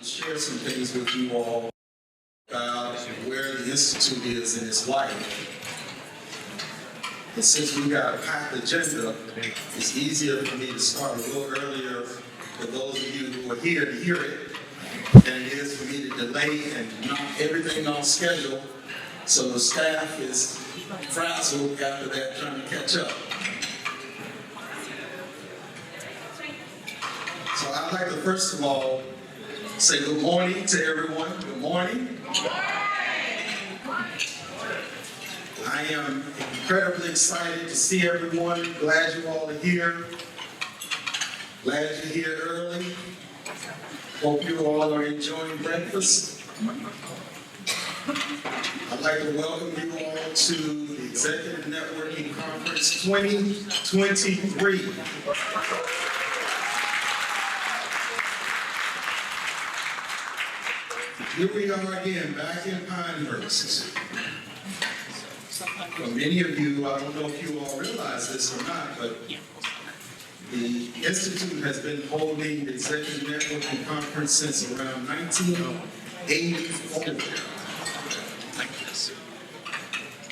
share some things with you all about where the Institute is in its life. And since we got a packed agenda, it's easier for me to start a little earlier for those of you who are here to hear it than it is for me to delay and knock everything on schedule so the staff is frazzled after that trying to catch up. So I'd like to first of all say good morning to everyone. Good morning. I am incredibly excited to see everyone. Glad you all are here. Glad you're here early. Hope you all are enjoying breakfast. I'd like to welcome you all to the Executive Networking Conference 2023. Here we are again, back in Pinehurst. For many of you, I don't know if you all realize this or not, but the Institute has been holding the Executive Networking Conference since around 1984.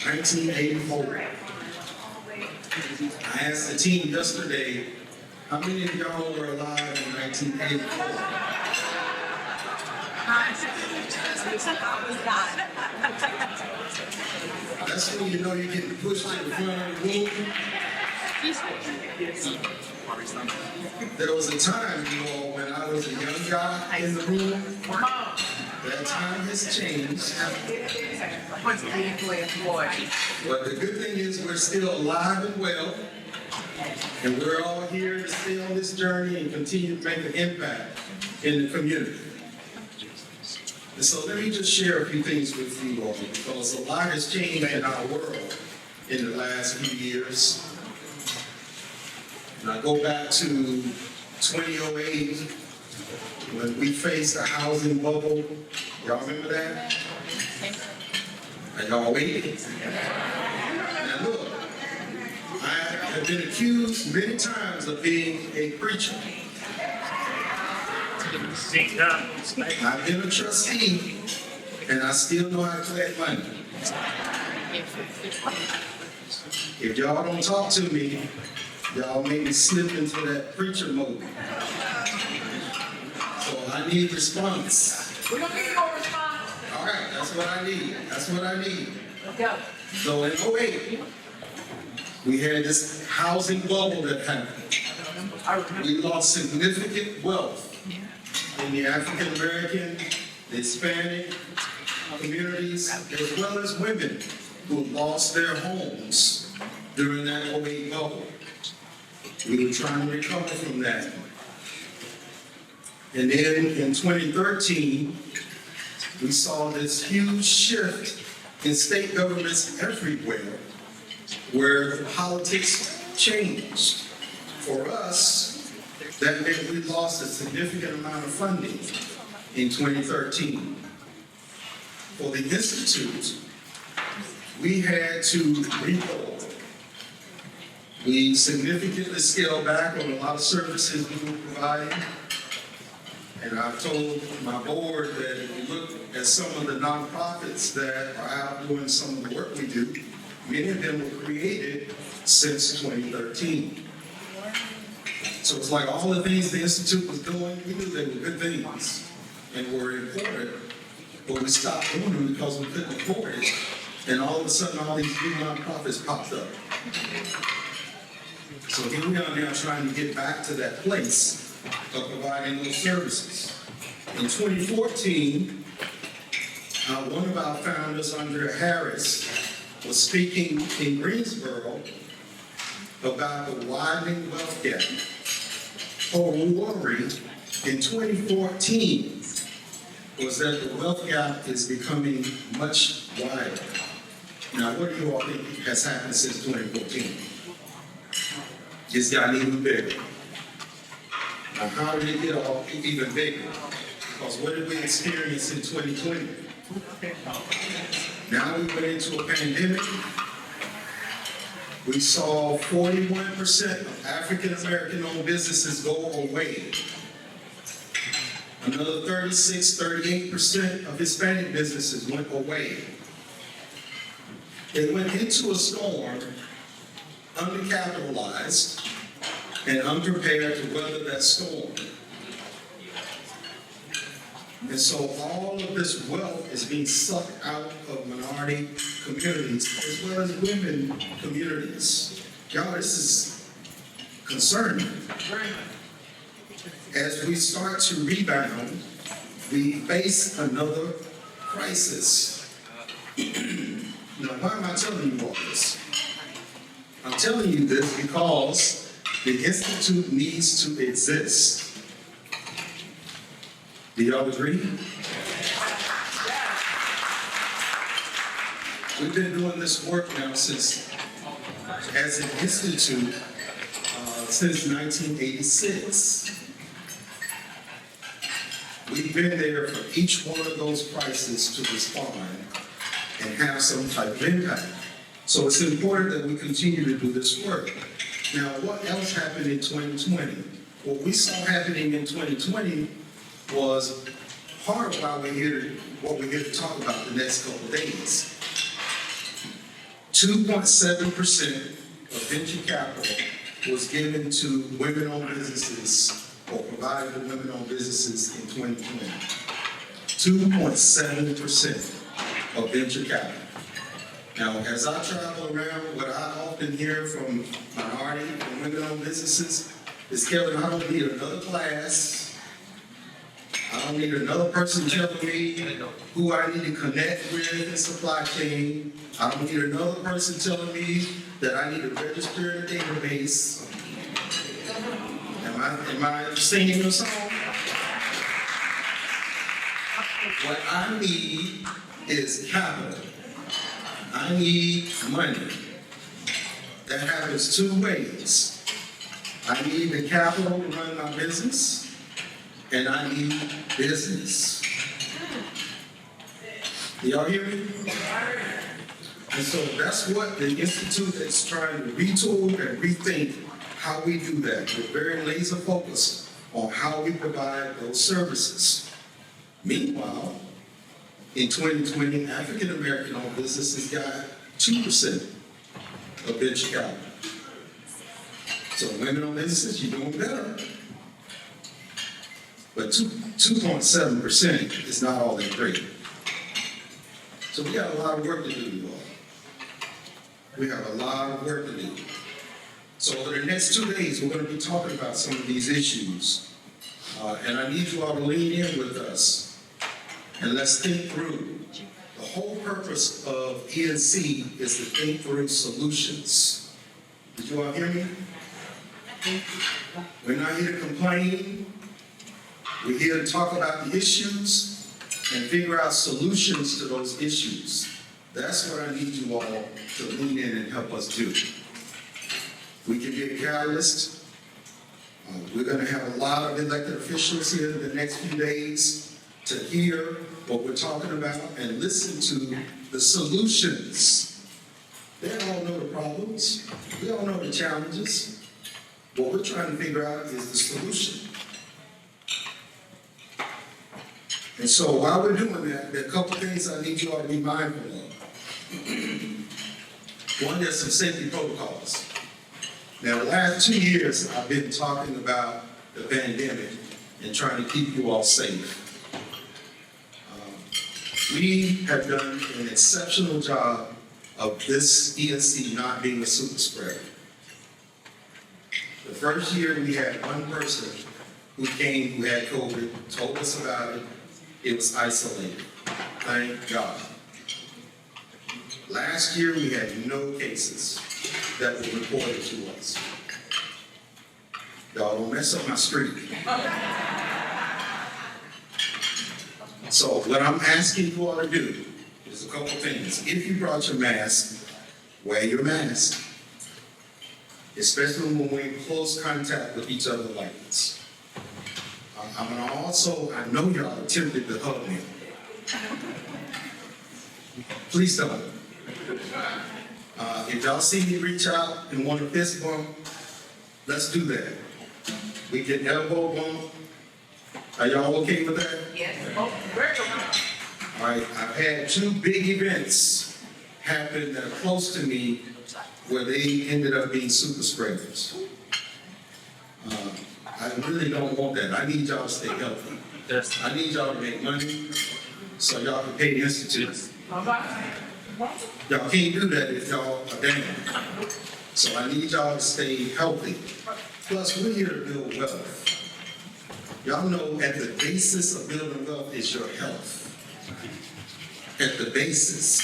1984. I asked the team yesterday, how many of y'all were alive in 1984? That's when you know you're getting pushed to the front of the room. There was a time, you know, when I was a young guy in the room. That time has changed. But the good thing is we're still alive and well. And we're all here to stay on this journey and continue to make an impact in the community. And so let me just share a few things with you all, because a lot has changed in our world in the last few years. And I go back to 2008 when we faced a housing bubble. Y'all remember that? Are y'all waiting? Now look, I have been accused many times of being a preacher. I've been a trustee, and I still know how to collect money. If y'all don't talk to me, y'all make me slip into that preacher mode. So I need response. We're going to give you a response. All right, that's what I need. That's what I need. Let's go. So in 2008, we had this housing bubble that happened. We lost significant wealth in the African American, the Hispanic communities, as well as women who lost their homes during that 2008 bubble. We were trying to recover from that. And then in 2013, we saw this huge shift in state governments everywhere where the politics changed. For us, that meant we lost a significant amount of funding in 2013. For the Institute, we had to rebuild. We significantly scaled back on a lot of services we were providing. And I've told my board that if you look at some of the nonprofits that are out doing some of the work we do, many of them were created since 2013. So it's like all the things the Institute was doing, we knew they were good things and were important, but we stopped doing them because we couldn't afford it. And all of a sudden, all these new nonprofits popped up. So here we are now trying to get back to that place of providing those services. In 2014, one of our founders, Andrea Harris, was speaking in Greensboro about the widening wealth gap. Her worry in 2014 was that the wealth gap is becoming much wider. Now, what do you all think has happened since 2014? It's gotten even bigger. Now, how did it get all even bigger? Because what did we experience in 2020? Now we went into a pandemic. We saw 41% of African American owned businesses go away. Another 38% of Hispanic businesses went away. They went into a storm undercapitalized and unprepared to weather that storm. And so all of this wealth is being sucked out of minority communities as well as women communities. Y'all, this is concerning. As we start to rebound, we face another crisis. Now, why am I telling you all this? I'm telling you this because the Institute needs to exist. Do y'all agree? We've been doing this work now as an institute since 1986. We've been there for each one of those crises to respond and have some type of impact. So it's important that we continue to do this work. Now, what else happened in 2020? What we saw happening in 2020 was part of why what we're here to talk about the next couple of days. 2.7% of venture capital was given to women-owned businesses or provided to women-owned businesses in 2020. 2.7% of venture capital. Now, as I travel around, what I often hear from minority and women-owned businesses is, Kevin, I don't need another class. I don't need another person telling me who I need to connect with in supply chain. I don't need another person telling me that I need to register in a database. Am I singing a song? What I need is capital. I need money. That happens two ways. I need the capital to run my business, and I need business. Do y'all hear me? And so that's what the Institute is trying to retool and rethink how we do that. We're very laser focused on how we provide those services. Meanwhile, in 2020, African American owned businesses got 2% of venture capital. So women-owned businesses, you're doing better. But 2.7% is not all that great. So we got a lot of work to do, you all. We have a lot of work to do. So over the next 2 days, we're going to be talking about some of these issues. And I need you all to lean in with us. And let's think through. The whole purpose of ENC is to think through solutions. Did you all hear me? We're not here to complain. We're here to talk about the issues and figure out solutions to those issues. That's what I need you all to lean in and help us do. We can be a catalyst. We're going to have a lot of elected officials here in the next few days to hear what we're talking about and listen to the solutions. They all know the problems. We all know the challenges. What we're trying to figure out is the solution. And so while we're doing that, there are a couple things I need you all to be mindful of. One, there's some safety protocols. Now, the last 2 years, I've been talking about the pandemic and trying to keep you all safe. We have done an exceptional job of this ENC not being a super spreader. The first year, we had one person who came who had COVID, told us about it. It was isolated. Thank God. Last year, we had no cases that were reported to us. Y'all don't mess up my streak. So what I'm asking you all to do is a couple things. If you brought your mask, wear your mask. Especially when we're in close contact with each other like this. I'm gonna also, I know y'all are tempted to hug me. Please don't. If y'all see me reach out and want a fist bump, let's do that. We can elbow bump, Are y'all okay with that? Yes. Oh, very good. All right, I've had two big events happen that are close to me where they ended up being super spreaders. I really don't want that. I need y'all to stay healthy. I need y'all to make money so y'all can pay the institute. Y'all can't do that if y'all are down. So I need y'all to stay healthy. Plus, we're here to build wealth. Y'all know at the basis of building wealth is your health. At the basis.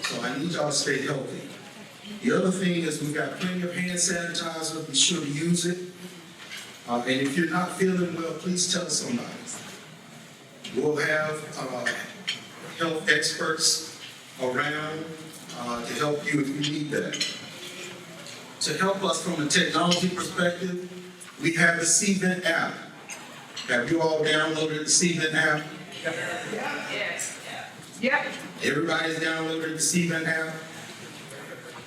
So I need y'all to stay healthy. The other thing is we've got plenty of hand sanitizer. Be sure to use it. And if you're not feeling well, please tell somebody. We'll have health experts around to help you if you need that. To help us from a technology perspective, we have the CVent app. Have you all downloaded the CVent app? Yes. Yeah. Everybody's downloaded the CVent app?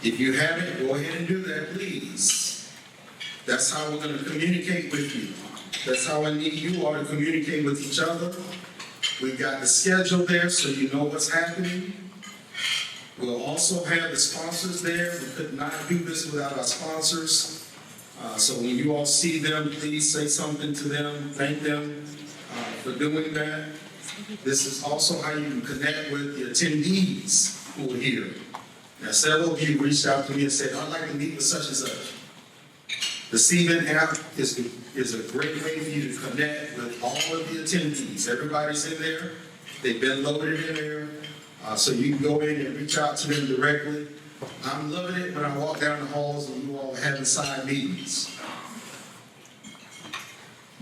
If you haven't, go ahead and do that, please. That's how we're going to communicate with you. That's how I need you all to communicate with each other. We've got the schedule there so you know what's happening. We'll also have the sponsors there. We could not do this without our sponsors. So when you all see them, please say something to them. Thank them for doing that. This is also how you can connect with the attendees who are here. Now, several of you reached out to me and said, I'd like to meet with such and such. The CVent app is a great way for you to connect with all of the attendees. Everybody's in there. They've been loaded in there. So you can go in and reach out to them directly. I'm loving it when I walk down the halls and you all are having side meetings.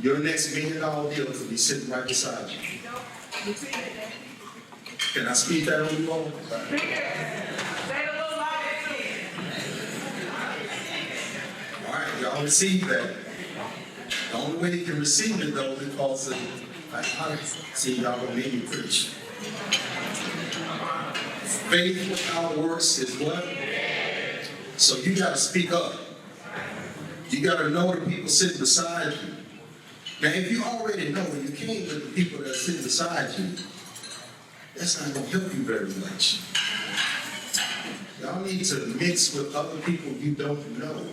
Your next $1 million deal could be sitting right beside you. Can I speak that on you all? All right, y'all receive that. The only way you can receive it though is because see y'all gonna make me preach. Faith without works is what? So you gotta speak up. You gotta know the people sitting beside you. Now, if you already know and you came with the people that are sitting beside you, that's not gonna help you very much. Y'all need to mix with other people you don't know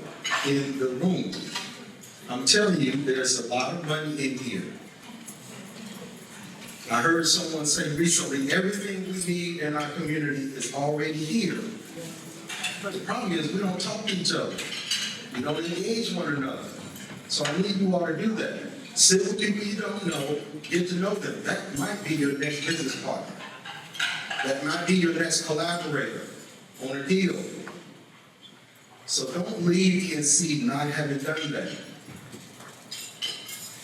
in the room. I'm telling you, there's a lot of money in here. I heard someone say recently, everything we need in our community is already here. But the problem is we don't talk to each other. We don't engage one another. So I need you all to do that. Sit with people you don't know, get to know them. That might be your next business partner. That might be your next collaborator on a deal. So don't leave ENC not having done that.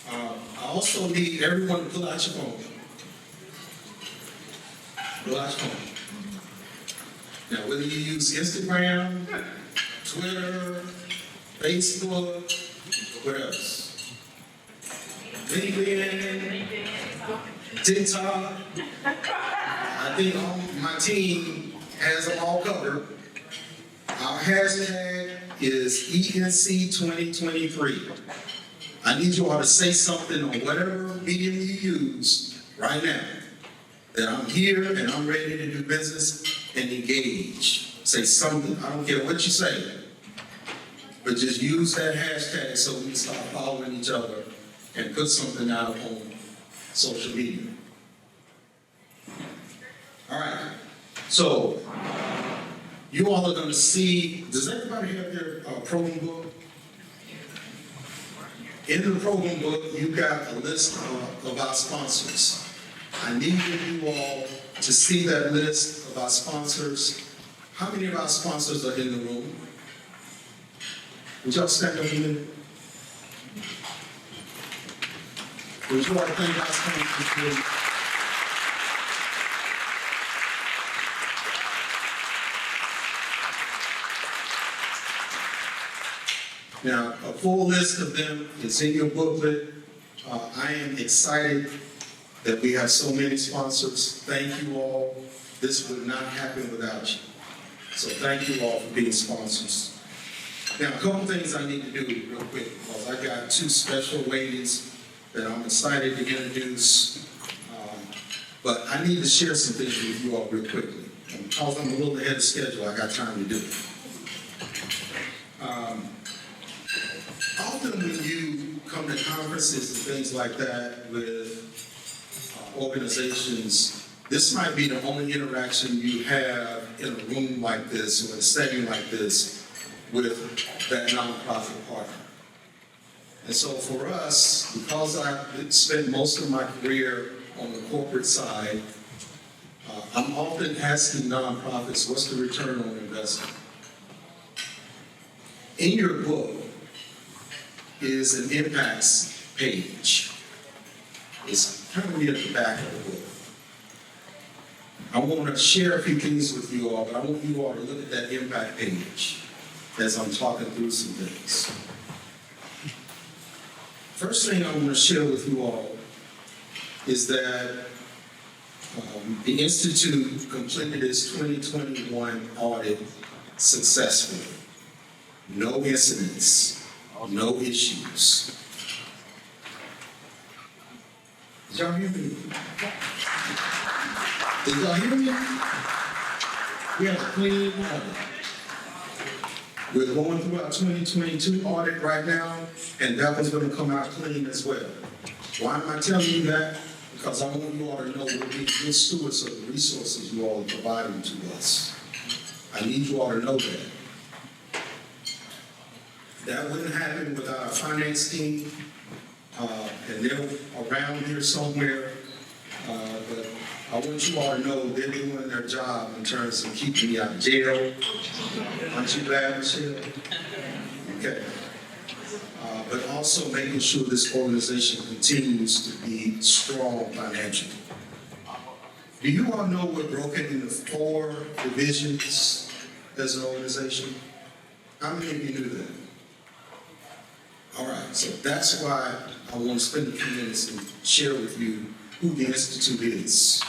I also need everyone to pull out your phone. Pull out your phone. Now, whether you use Instagram, Twitter, Facebook, what else? LinkedIn, TikTok. I think my team has them all covered. Our hashtag is ENC 2023. I need you all to say something on whatever medium you use right now. That I'm here and I'm ready to do business and engage. Say something. I don't care what you say. But just use that hashtag so we can start following each other and put something out on social media. All right. So, you all are going to see, does everybody have their program book? In the program book, you've got a list of our sponsors. I need you all to see that list of our sponsors. How many of our sponsors are in the room? Would y'all stand up a minute? Would you all thank our sponsors? Now, a full list of them is in your booklet. I am excited that we have so many sponsors. Thank you all. This would not happen without you. So thank you all for being sponsors. Now, a couple things I need to do real quick because I got two special ladies that I'm excited to introduce. But I need to share some things with you all real quickly. And because I'm a little ahead of schedule, I got time to do it. Often when you come to conferences and things like that with organizations, this might be the only interaction you have in a room like this or in a setting like this with that nonprofit partner. And so for us, because I've spent most of my career on the corporate side, I'm often asking nonprofits, what's the return on investment? In your book is an impacts page. It's kind of near the back of the book. I want to share a few things with you all, but I want you all to look at that impact page as I'm talking through some things. First thing I want to share with you all is that the Institute completed its 2021 audit successfully. No incidents, no issues. Did y'all hear me? Did y'all hear me? We have a clean audit. We're going through our 2022 audit right now, and that one's going to come out clean as well. Why am I telling you that? Because I want you all to know we're being good stewards of the resources you all are providing to us. I need you all to know that. That wouldn't happen without our finance team, and they're around here somewhere, but I want you all to know they're doing their job in terms of keeping me out of jail. Aren't you glad, Michelle? Okay. But also making sure this organization continues to be strong financially. Do you all know we're broken into 4 divisions as an organization? How many of you knew that? All right, so that's why I want to spend a few minutes and share with you who the Institute is.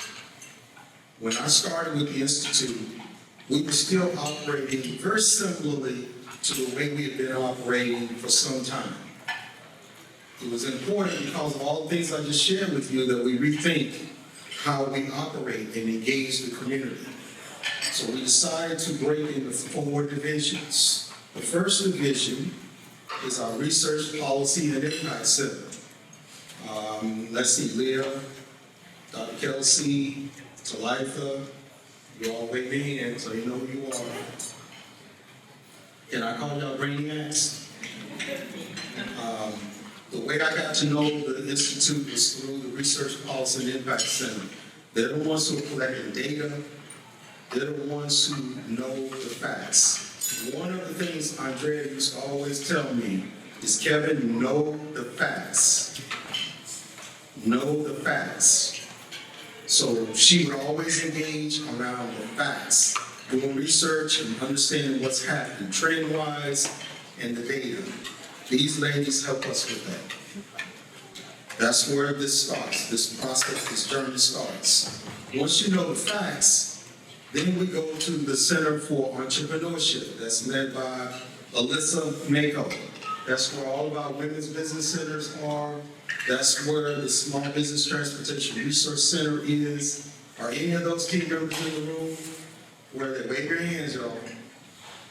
When I started with the Institute, we were still operating very similarly to the way we had been operating for some time. It was important because of all the things I just shared with you that we rethink how we operate and engage the community. So we decided to break into 4 divisions. The first division is our Research, Policy, and Impact Center. Let's see, Leah, Dr. Kelsey, Talitha, you all wave me in so you know who you are. Can I call y'all brainiacs? The way I got to know the Institute was through the Research, Policy, and Impact Center. They're the ones who are collecting data. They're the ones who know the facts. One of the things Andrea used to always tell me is, Kevin, know the facts. Know the facts. So she would always engage around the facts, doing research and understanding what's happening trend-wise and the data. These ladies help us with that. That's where this starts, this process, this journey starts. Once you know the facts, then we go to the Center for Entrepreneurship that's led by Alyssa Mako. That's where all of our women's business centers are. That's where the Small Business Transportation Resource Center is. Are any of those team members in the room? Where they wave your hands, y'all,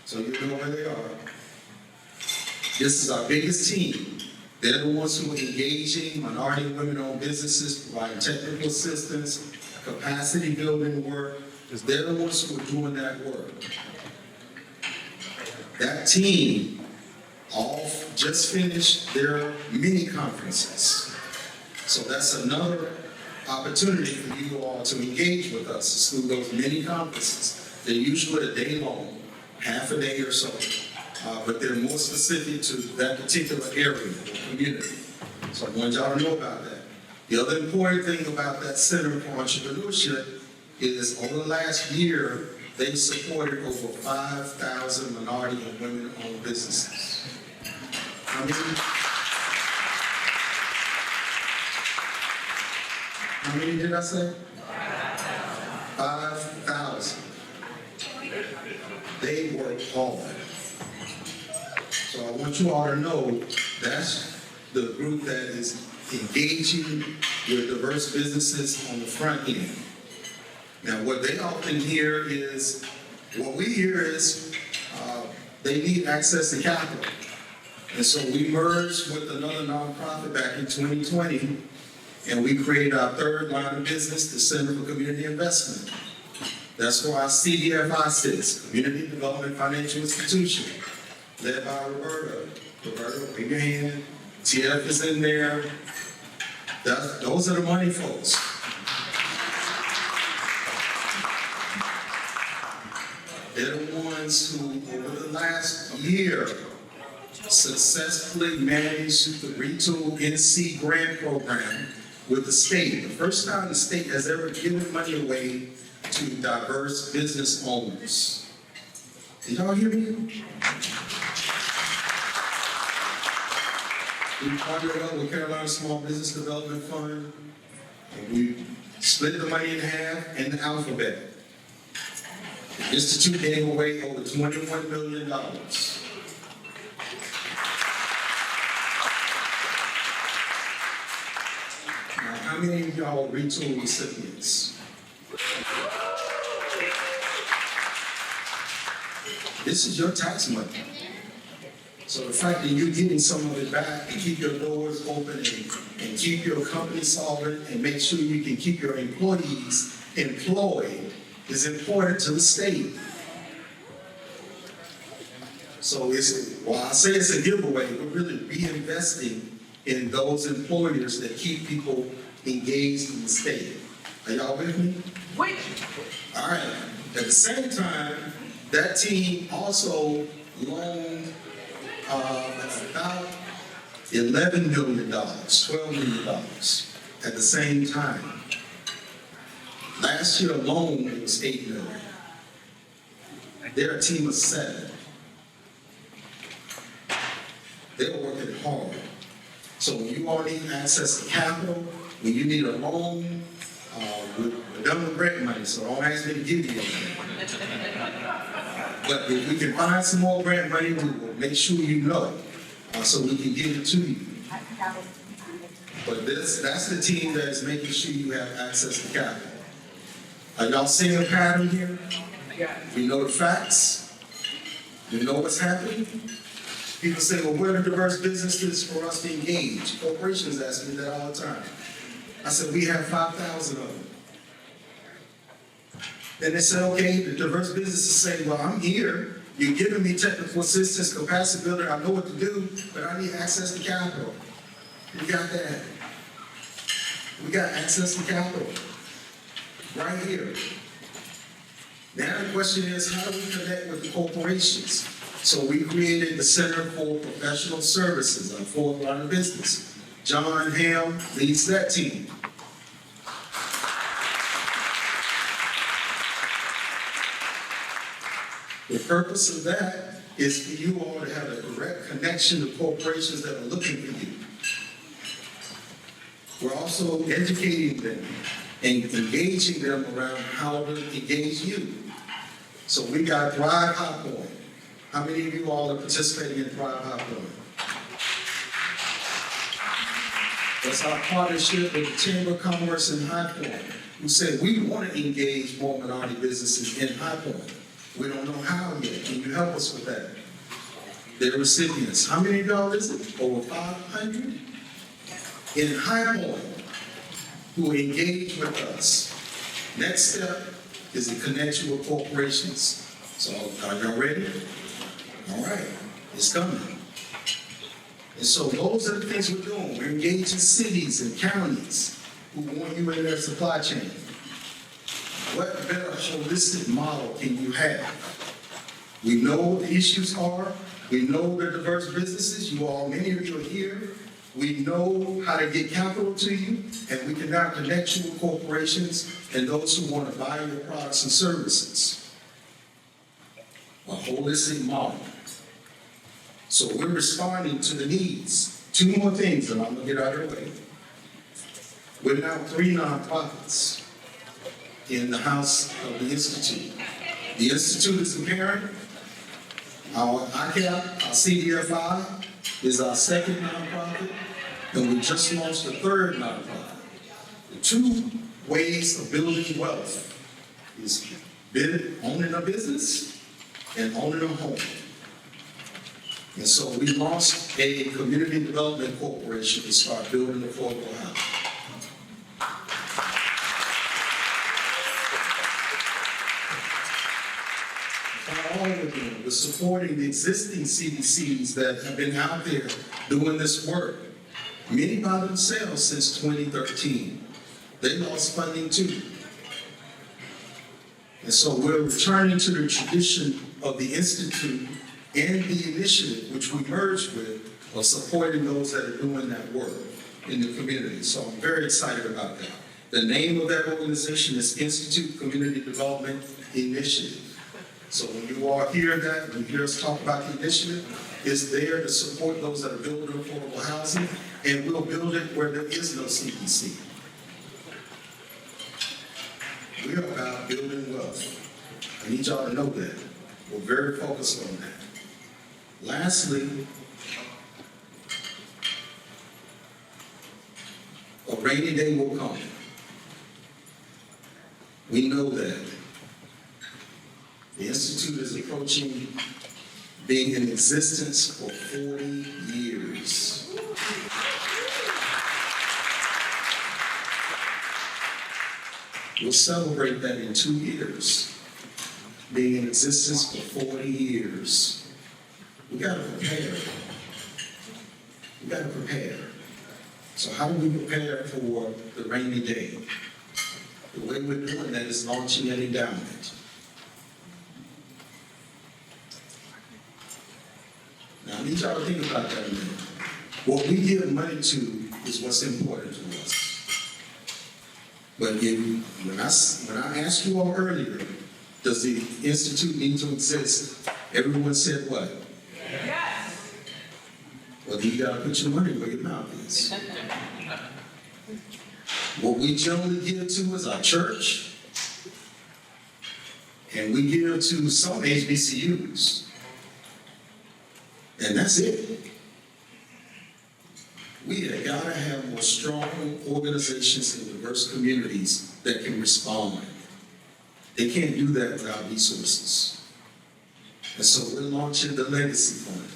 so you know where they are. This is our biggest team. They're the ones who are engaging minority and women-owned businesses, providing technical assistance, capacity building work. They're the ones who are doing that work. That team all just finished their mini conferences. So that's another opportunity for you all to engage with us is through those mini conferences. They're usually a day long, half a day or so, but they're more specific to that particular area or community. So I want y'all to know about that. The other important thing about that Center for Entrepreneurship is over the last year, they've supported over 5,000 minority and women-owned businesses. How many did I say? 5,000. They work hard. So I want you all to know that's the group that is engaging with diverse businesses on the front end. Now, what they often hear is, what we hear is, they need access to capital. And so we merged with another nonprofit back in 2020, and we created our third line of business, the Center for Community Investment. That's where our CDFI sits, Community Development Financial Institution, led by Roberta. Roberta, wave your hand. TF is in there. Those are the money folks. They're the ones who, over the last year, successfully managed the Retool ENC grant program with the state. The first time the state has ever given money away to diverse business owners. Did y'all hear me? We partnered up with Carolina Small Business Development Fund, and we split the money in half and the alphabet. The Institute gave away over $21 million. Now, how many of y'all are Retool recipients? This is your tax money. So the fact that you're getting some of it back and keep your doors open and keep your company solvent and make sure you can keep your employees employed is important to the state. So while I say it's a giveaway, we're really reinvesting in those employers that keep people engaged in the state. Are y'all with me? Wait. All right. At the same time, that team also loaned about $11 million, $12 million at the same time. Last year alone, it was $8 million. They're a team of 7. They're working hard. So when you all need access to capital, when you need a loan, we're done with grant money, so don't ask me to give you anything. But if we can find some more grant money, we will make sure you know, so we can give it to you. But that's the team that is making sure you have access to capital. Are y'all seeing a pattern here? We know the facts. We know what's happening. People say, well, where are the diverse businesses for us to engage? Corporations ask me that all the time. I said, we have 5,000 of them. Then they said, okay, the diverse businesses say, well, I'm here. You're giving me technical assistance, capacity building. I know what to do, but I need access to capital. We got that. We got access to capital right here. Now the question is, how do we connect with the corporations? So we created the Center for Professional Services, our fourth line of business. John Ham leads that team. The purpose of that is for you all to have a direct connection to corporations that are looking for you. We're also educating them and engaging them around how to engage you. So we got Thrive High Point. How many of you all are participating in Thrive High Point? That's our partnership with the Chamber of Commerce in High Point, who said we want to engage more minority businesses in High Point. We don't know how yet. Can you help us with that? They're recipients. How many of y'all is it? Over 500 in High Point who engage with us. Next step is the connection with corporations. So are y'all ready? All right, it's coming. And so those are the things we're doing. We're engaging cities and counties who want you in their supply chain. What better holistic model can you have? We know what the issues are. We know the diverse businesses. You all, many of you are here. We know how to get capital to you, and we can now connect you with corporations and those who want to buy your products and services. A holistic model. So we're responding to the needs. 2 more things, and I'm going to get out of the way. We're now 3 nonprofits in the house of the Institute. The Institute is the parent. Our ICAP, our CDFI, is our second nonprofit. And we just launched a third nonprofit. The two ways of building wealth is owning a business and owning a home. And so we launched a community development corporation to start building affordable housing. All we're doing is supporting the existing CDCs that have been out there doing this work, many by themselves since 2013. They lost funding too. And so we're returning to the tradition of the Institute and the initiative, which we merged with, of supporting those that are doing that work in the community. So I'm very excited about that. The name of that organization is Institute Community Development Initiative. So when you all hear that, when you hear us talk about the initiative, it's there to support those that are building affordable housing, and we'll build it where there is no CPC. We're about building wealth. I need y'all to know that. We're very focused on that. Lastly, a rainy day will come. We know that. The Institute is approaching being in existence for 40 years. We'll celebrate that in 2 years, being in existence for 40 years. We gotta prepare. We gotta prepare. So how do we prepare for the rainy day? The way we're doing that is launching an endowment. Now, I need y'all to think about that a minute. What we give money to is what's important to us. But when I asked you all earlier, does the Institute need to exist? Everyone said what? Yes. Well, then you gotta put your money where your mouth is. What we generally give to is our church, and we give to some HBCUs. And that's it. We have got to have more strong organizations in diverse communities that can respond. They can't do that without resources. And so we're launching the Legacy Fund.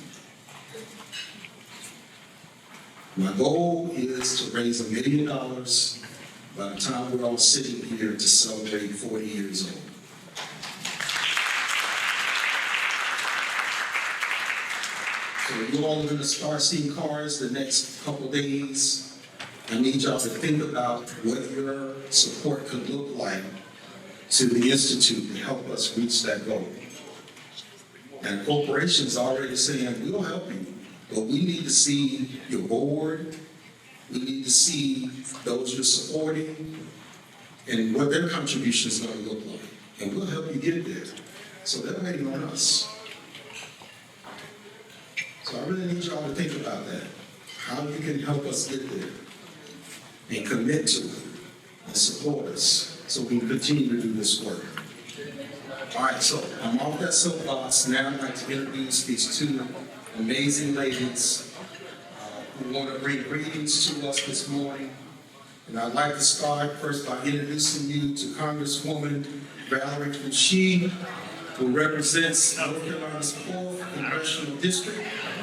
My goal is to raise $1 million by the time we're all sitting here to celebrate 40 years old. So you all are going to start seeing cars the next couple days. I need y'all to think about what your support could look like to the Institute to help us reach that goal. And corporations are already saying, we'll help you, but we need to see your board, we need to see those you're supporting, and what their contribution is going to look like. And we'll help you get there. So they're waiting on us. So I really need y'all to think about that. How you can help us get there and commit to it and support us so we can continue to do this work. All right, so I'm off that soapbox. Now I'd like to introduce these two amazing ladies who want to bring greetings to us this morning. And I'd like to start first by introducing you to Congresswoman Valerie Foushee, who represents North Carolina's 4th Congressional District,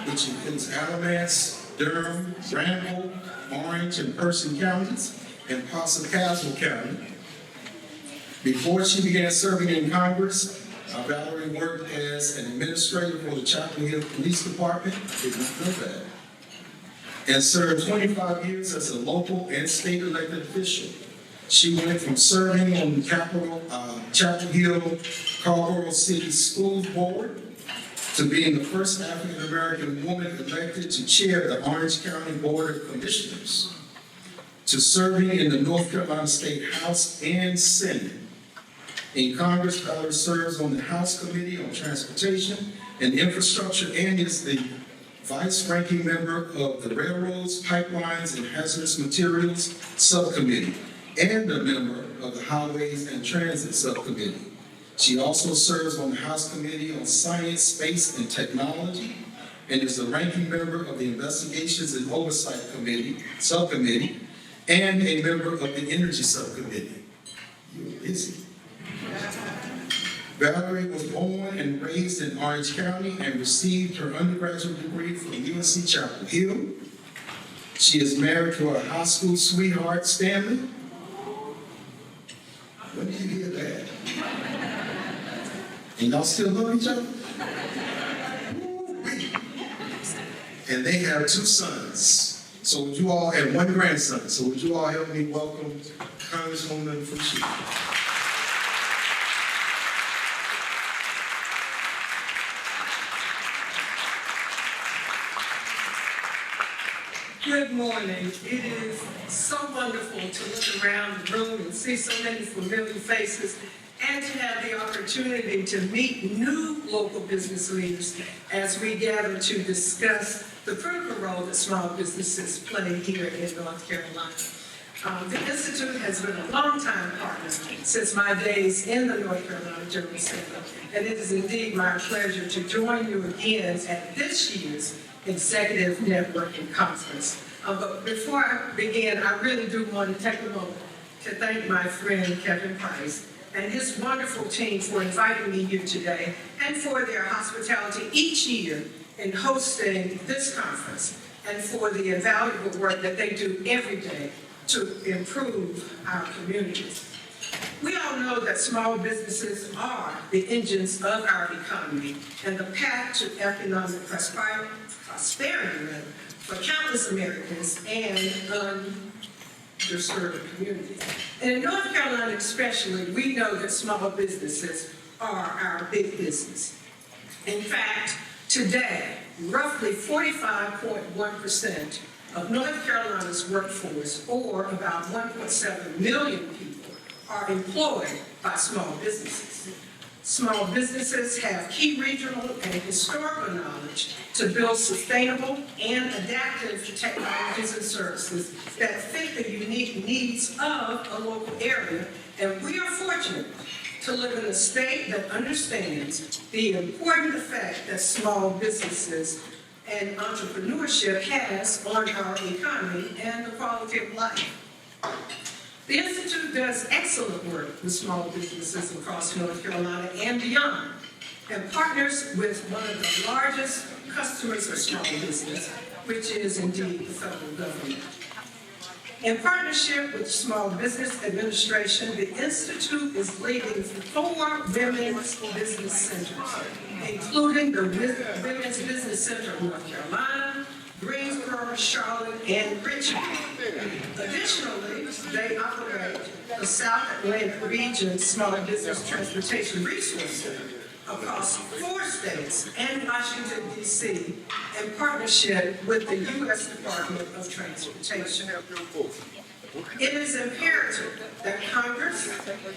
which includes Alamance, Durham, Granville, Orange, and Person counties, and Possum Castle County. Before she began serving in Congress, Valerie worked as an administrator for the Chapel Hill Police Department. I did not know that. And served 25 years as a local and state elected official. She went from serving on the Chapel Hill Carrboro City Schools Board to being the first African-American woman elected to chair the Orange County Board of Commissioners, to serving in the North Carolina State House and Senate. In Congress, Valerie serves on the House Committee on Transportation and Infrastructure and is the vice-ranking member of the Railroads, Pipelines, and Hazardous Materials Subcommittee and a member of the Highways and Transit Subcommittee. She also serves on the House Committee on Science, Space, and Technology and is the ranking member of the Investigations and Oversight Committee, Subcommittee, and a member of the Energy Subcommittee. You're busy. Valerie was born and raised in Orange County and received her undergraduate degree from UNC Chapel Hill. She is married to her high school sweetheart, Stanley. When did you hear that? And y'all still love each other? Woo-wee. And they have 2 sons. So would you all, and 1 grandson. So would you all help me welcome Congresswoman from Chicago? Good morning. It is so wonderful to look around the room and see so many familiar faces and to have the opportunity to meet new local business leaders as we gather to discuss the critical role that small businesses play here in North Carolina. The Institute has been a long-time partner since my days in the North Carolina General Assembly, and it is indeed my pleasure to join you again at this year's Executive Networking Conference. But before I begin, I really do want to take a moment to thank my friend Kevin Price and his wonderful team for inviting me here today and for their hospitality each year in hosting this conference and for the invaluable work that they do every day to improve our communities. We all know that small businesses are the engines of our economy and the path to economic prosperity for countless Americans and underserved communities. And in North Carolina especially, we know that small businesses are our big business. In fact, today, roughly 45.1% of North Carolina's workforce, or about 1.7 million people, are employed by small businesses. Small businesses have key regional and historical knowledge to build sustainable and adaptive technologies and services that fit the unique needs of a local area. And we are fortunate to live in a state that understands the important effect that small businesses and entrepreneurship has on our economy and the quality of life. The Institute does excellent work with small businesses across North Carolina and beyond, and partners with one of the largest customers of small business, which is indeed the federal government. In partnership with Small Business Administration, the Institute is leading 4 women's business centers, including the Women's Business Center of North Carolina, Greensboro, Charlotte, and Richmond. Additionally, they operate the South Atlantic Region Small Business Transportation Resource Center across 4 states and Washington, D.C., in partnership with the U.S. Department of Transportation. It is imperative that Congress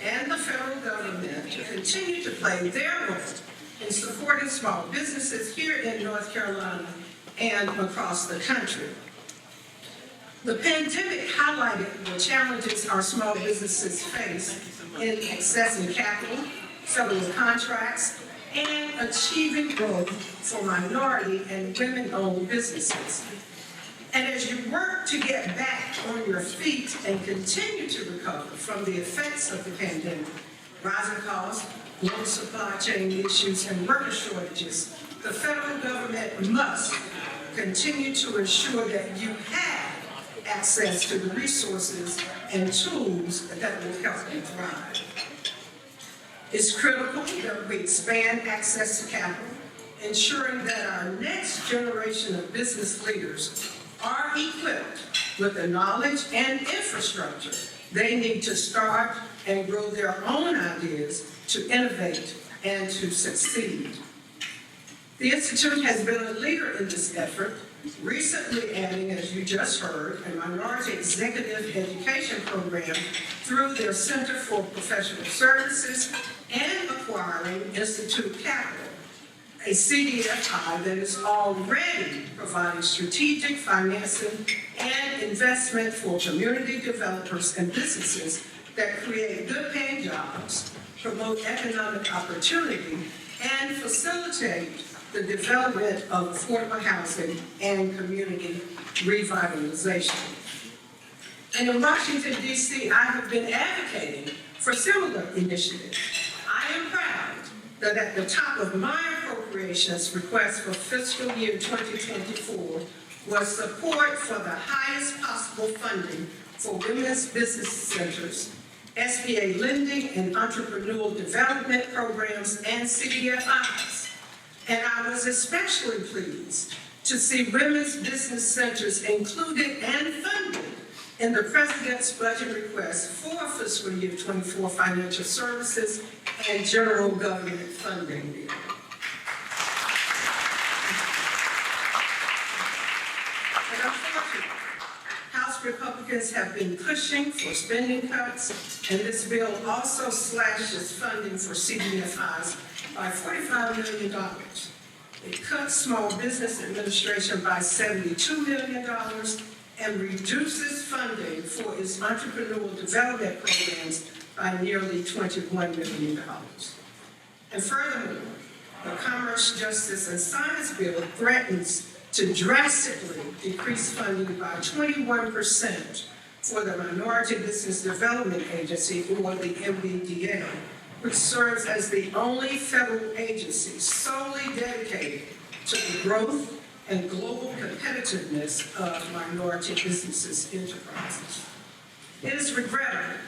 and the federal government continue to play their role in supporting small businesses here in North Carolina and across the country. The pandemic highlighted the challenges our small businesses face in accessing capital, federal contracts, and achieving growth for minority and women-owned businesses. And as you work to get back on your feet and continue to recover from the effects of the pandemic, rising costs, global supply chain issues, and worker shortages, the federal government must continue to ensure that you have access to the resources and tools that will help you thrive. It's critical that we expand access to capital, ensuring that our next generation of business leaders are equipped with the knowledge and infrastructure they need to start and grow their own ideas to innovate and to succeed. The Institute has been a leader in this effort, recently adding, as you just heard, a minority executive education program through their Center for Professional Services and acquiring Institute Capital, a CDFI that is already providing strategic financing and investment for community developers and businesses that create good paying jobs, promote economic opportunity, and facilitate the development of affordable housing and community revitalization. And in Washington, D.C., I have been advocating for similar initiatives. I am proud that at the top of my appropriations request for fiscal year 2024 was support for the highest possible funding for women's business centers, SBA lending and entrepreneurial development programs, and CDFIs. And I was especially pleased to see women's business centers included and funded in the President's budget request for fiscal year 24 financial services and general government funding bill. And unfortunately, House Republicans have been pushing for spending cuts, and this bill also slashes funding for CDFIs by $45 million. It cuts Small Business Administration by $72 million and reduces funding for its entrepreneurial development programs by nearly $21 million. And furthermore, the Commerce, Justice, and Science Bill threatens to drastically decrease funding by 21% for the Minority Business Development Agency, or the MBDA, which serves as the only federal agency solely dedicated to the growth and global competitiveness of minority businesses enterprises. It is regrettable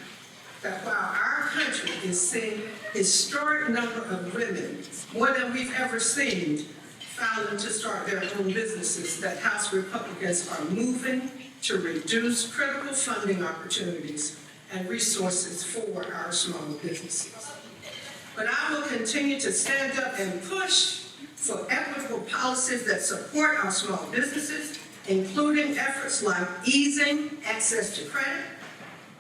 that while our country is seeing a historic number of women, more than we've ever seen, filing to start their own businesses, that House Republicans are moving to reduce critical funding opportunities and resources for our small businesses. But I will continue to stand up and push for equitable policies that support our small businesses, including efforts like easing access to credit,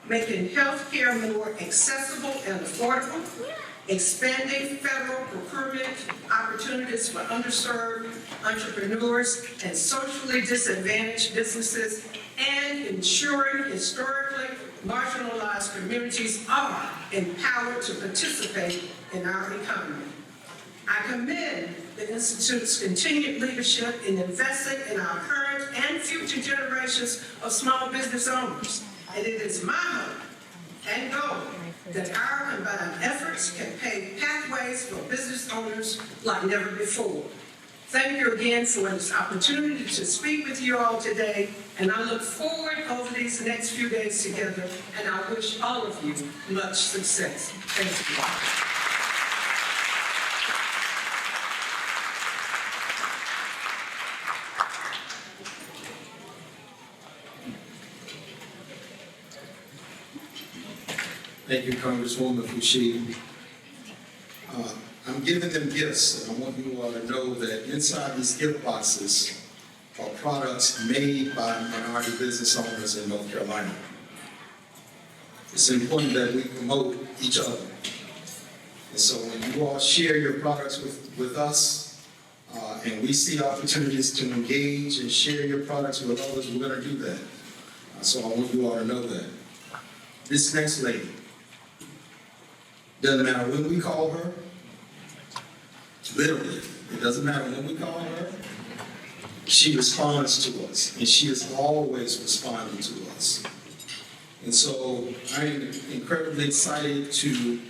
making health care more accessible and affordable, expanding federal procurement opportunities for underserved entrepreneurs and socially disadvantaged businesses, and ensuring historically marginalized communities are empowered to participate in our economy. I commend the Institute's continued leadership in investing in our current and future generations of small business owners. And it is my hope and goal that our combined efforts can pave pathways for business owners like never before. Thank you again for this opportunity to speak with you all today, and I look forward over these next few days together, and I wish all of you much success. Thank you. Thank you, Congresswoman Fushi. I'm giving them gifts, and I want you all to know that inside these gift boxes are products made by minority business owners in North Carolina. It's important that we promote each other. And so when you all share your products with us, and we see opportunities to engage and share your products with others, we're going to do that. So I want you all to know that. This next lady, doesn't matter when we call her, literally, it doesn't matter when we call her, she responds to us, and she is always responding to us. And so I am incredibly excited to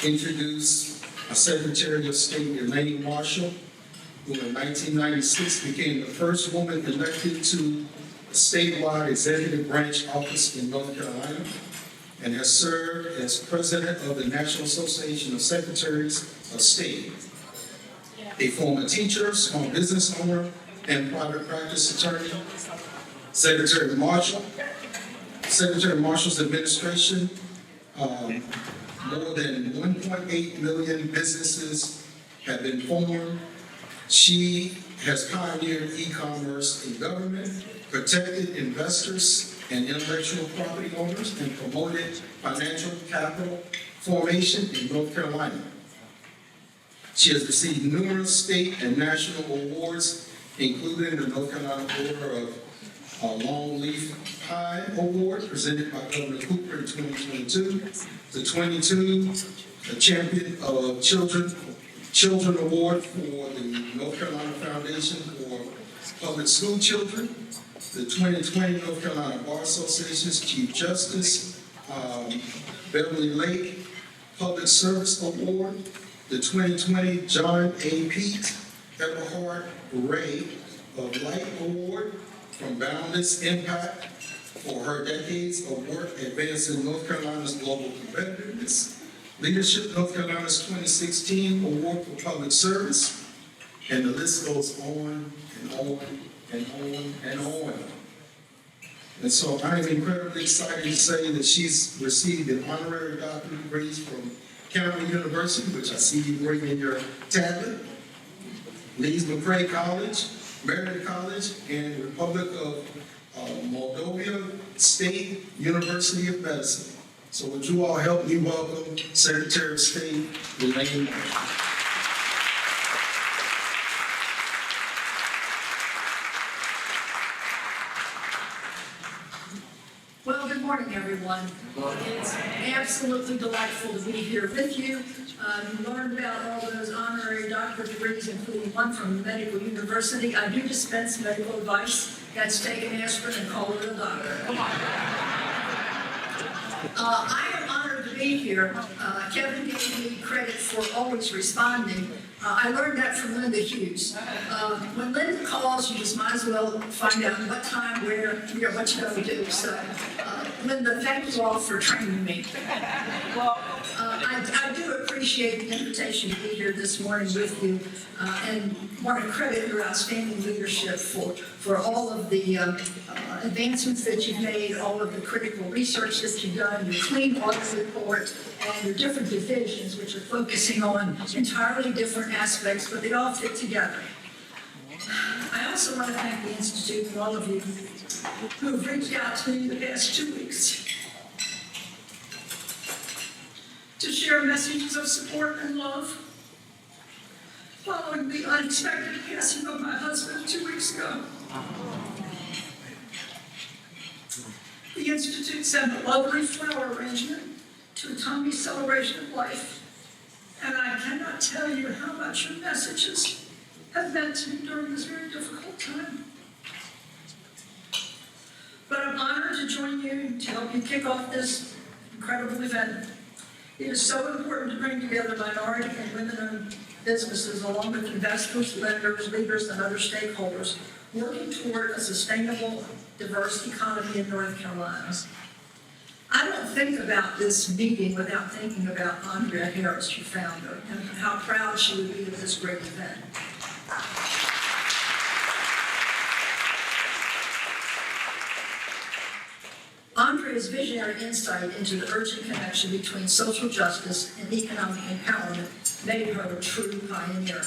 introduce our Secretary of State, Elaine Marshall, who in 1996 became the first woman elected to a statewide executive branch office in North Carolina, and has served as president of the National Association of Secretaries of State. A former teacher, small business owner, and private practice attorney, Secretary Marshall's administration, more than 1.8 million businesses have been formed. She has pioneered e-commerce in government, protected investors and intellectual property owners, and promoted financial capital formation in North Carolina. She has received numerous state and national awards, including the North Carolina Order of Longleaf Pine Award, presented by Governor Cooper in 2022, the 22 Champion of Children Children Award for the North Carolina Foundation for Public School Children, the 2020 North Carolina Bar Association's Chief Justice, Beverly Lake Public Service Award, the 2020 John A. Pete Everhart Ray of Light Award from Boundless Impact for her decades of work advancing North Carolina's global competitiveness. Leadership North Carolina's 2016 Award for Public Service, and the list goes on and on and on and on. And so I am incredibly excited to say that she's received an honorary doctorate degree from Campbell University, which I see you bring in your tablet, Leeds McRae College, Meriden College, and Republic of Moldova State University of Medicine. So would you all help me welcome Secretary of State Elaine Moore. Well, good morning, everyone. It's absolutely delightful to be here with you. You learned about all those honorary doctorate degrees, including one from Medical University. I do dispense medical advice. That's take an aspirin and call it a doctor. Come on. I am honored to be here. Kevin gave me credit for always responding. I learned that from Linda Hughes. When Linda calls, you just might as well find out what time, where, what you're going to do. So, Linda, thank you all for training me. I do appreciate the invitation to be here this morning with you, and want to credit your outstanding leadership for all of the advancements that you've made, all of the critical research that you've done, your clean audit report, and your different divisions, which are focusing on entirely different aspects, but they all fit together. I also want to thank the Institute and all of you who have reached out to me the past 2 weeks to share messages of support and love following the unexpected passing of my husband 2 weeks ago. The Institute sent a lovely flower arrangement to a Tommy celebration of life, and I cannot tell you how much your messages have meant to me during this very difficult time. But I'm honored to join you to help you kick off this incredible event. It is so important to bring together minority and women-owned businesses along with investors, lenders, leaders, and other stakeholders working toward a sustainable, diverse economy in North Carolina. I don't think about this meeting without thinking about Andrea Harris, your founder, and how proud she would be of this great event. Andrea's visionary insight into the urgent connection between social justice and economic empowerment made her a true pioneer.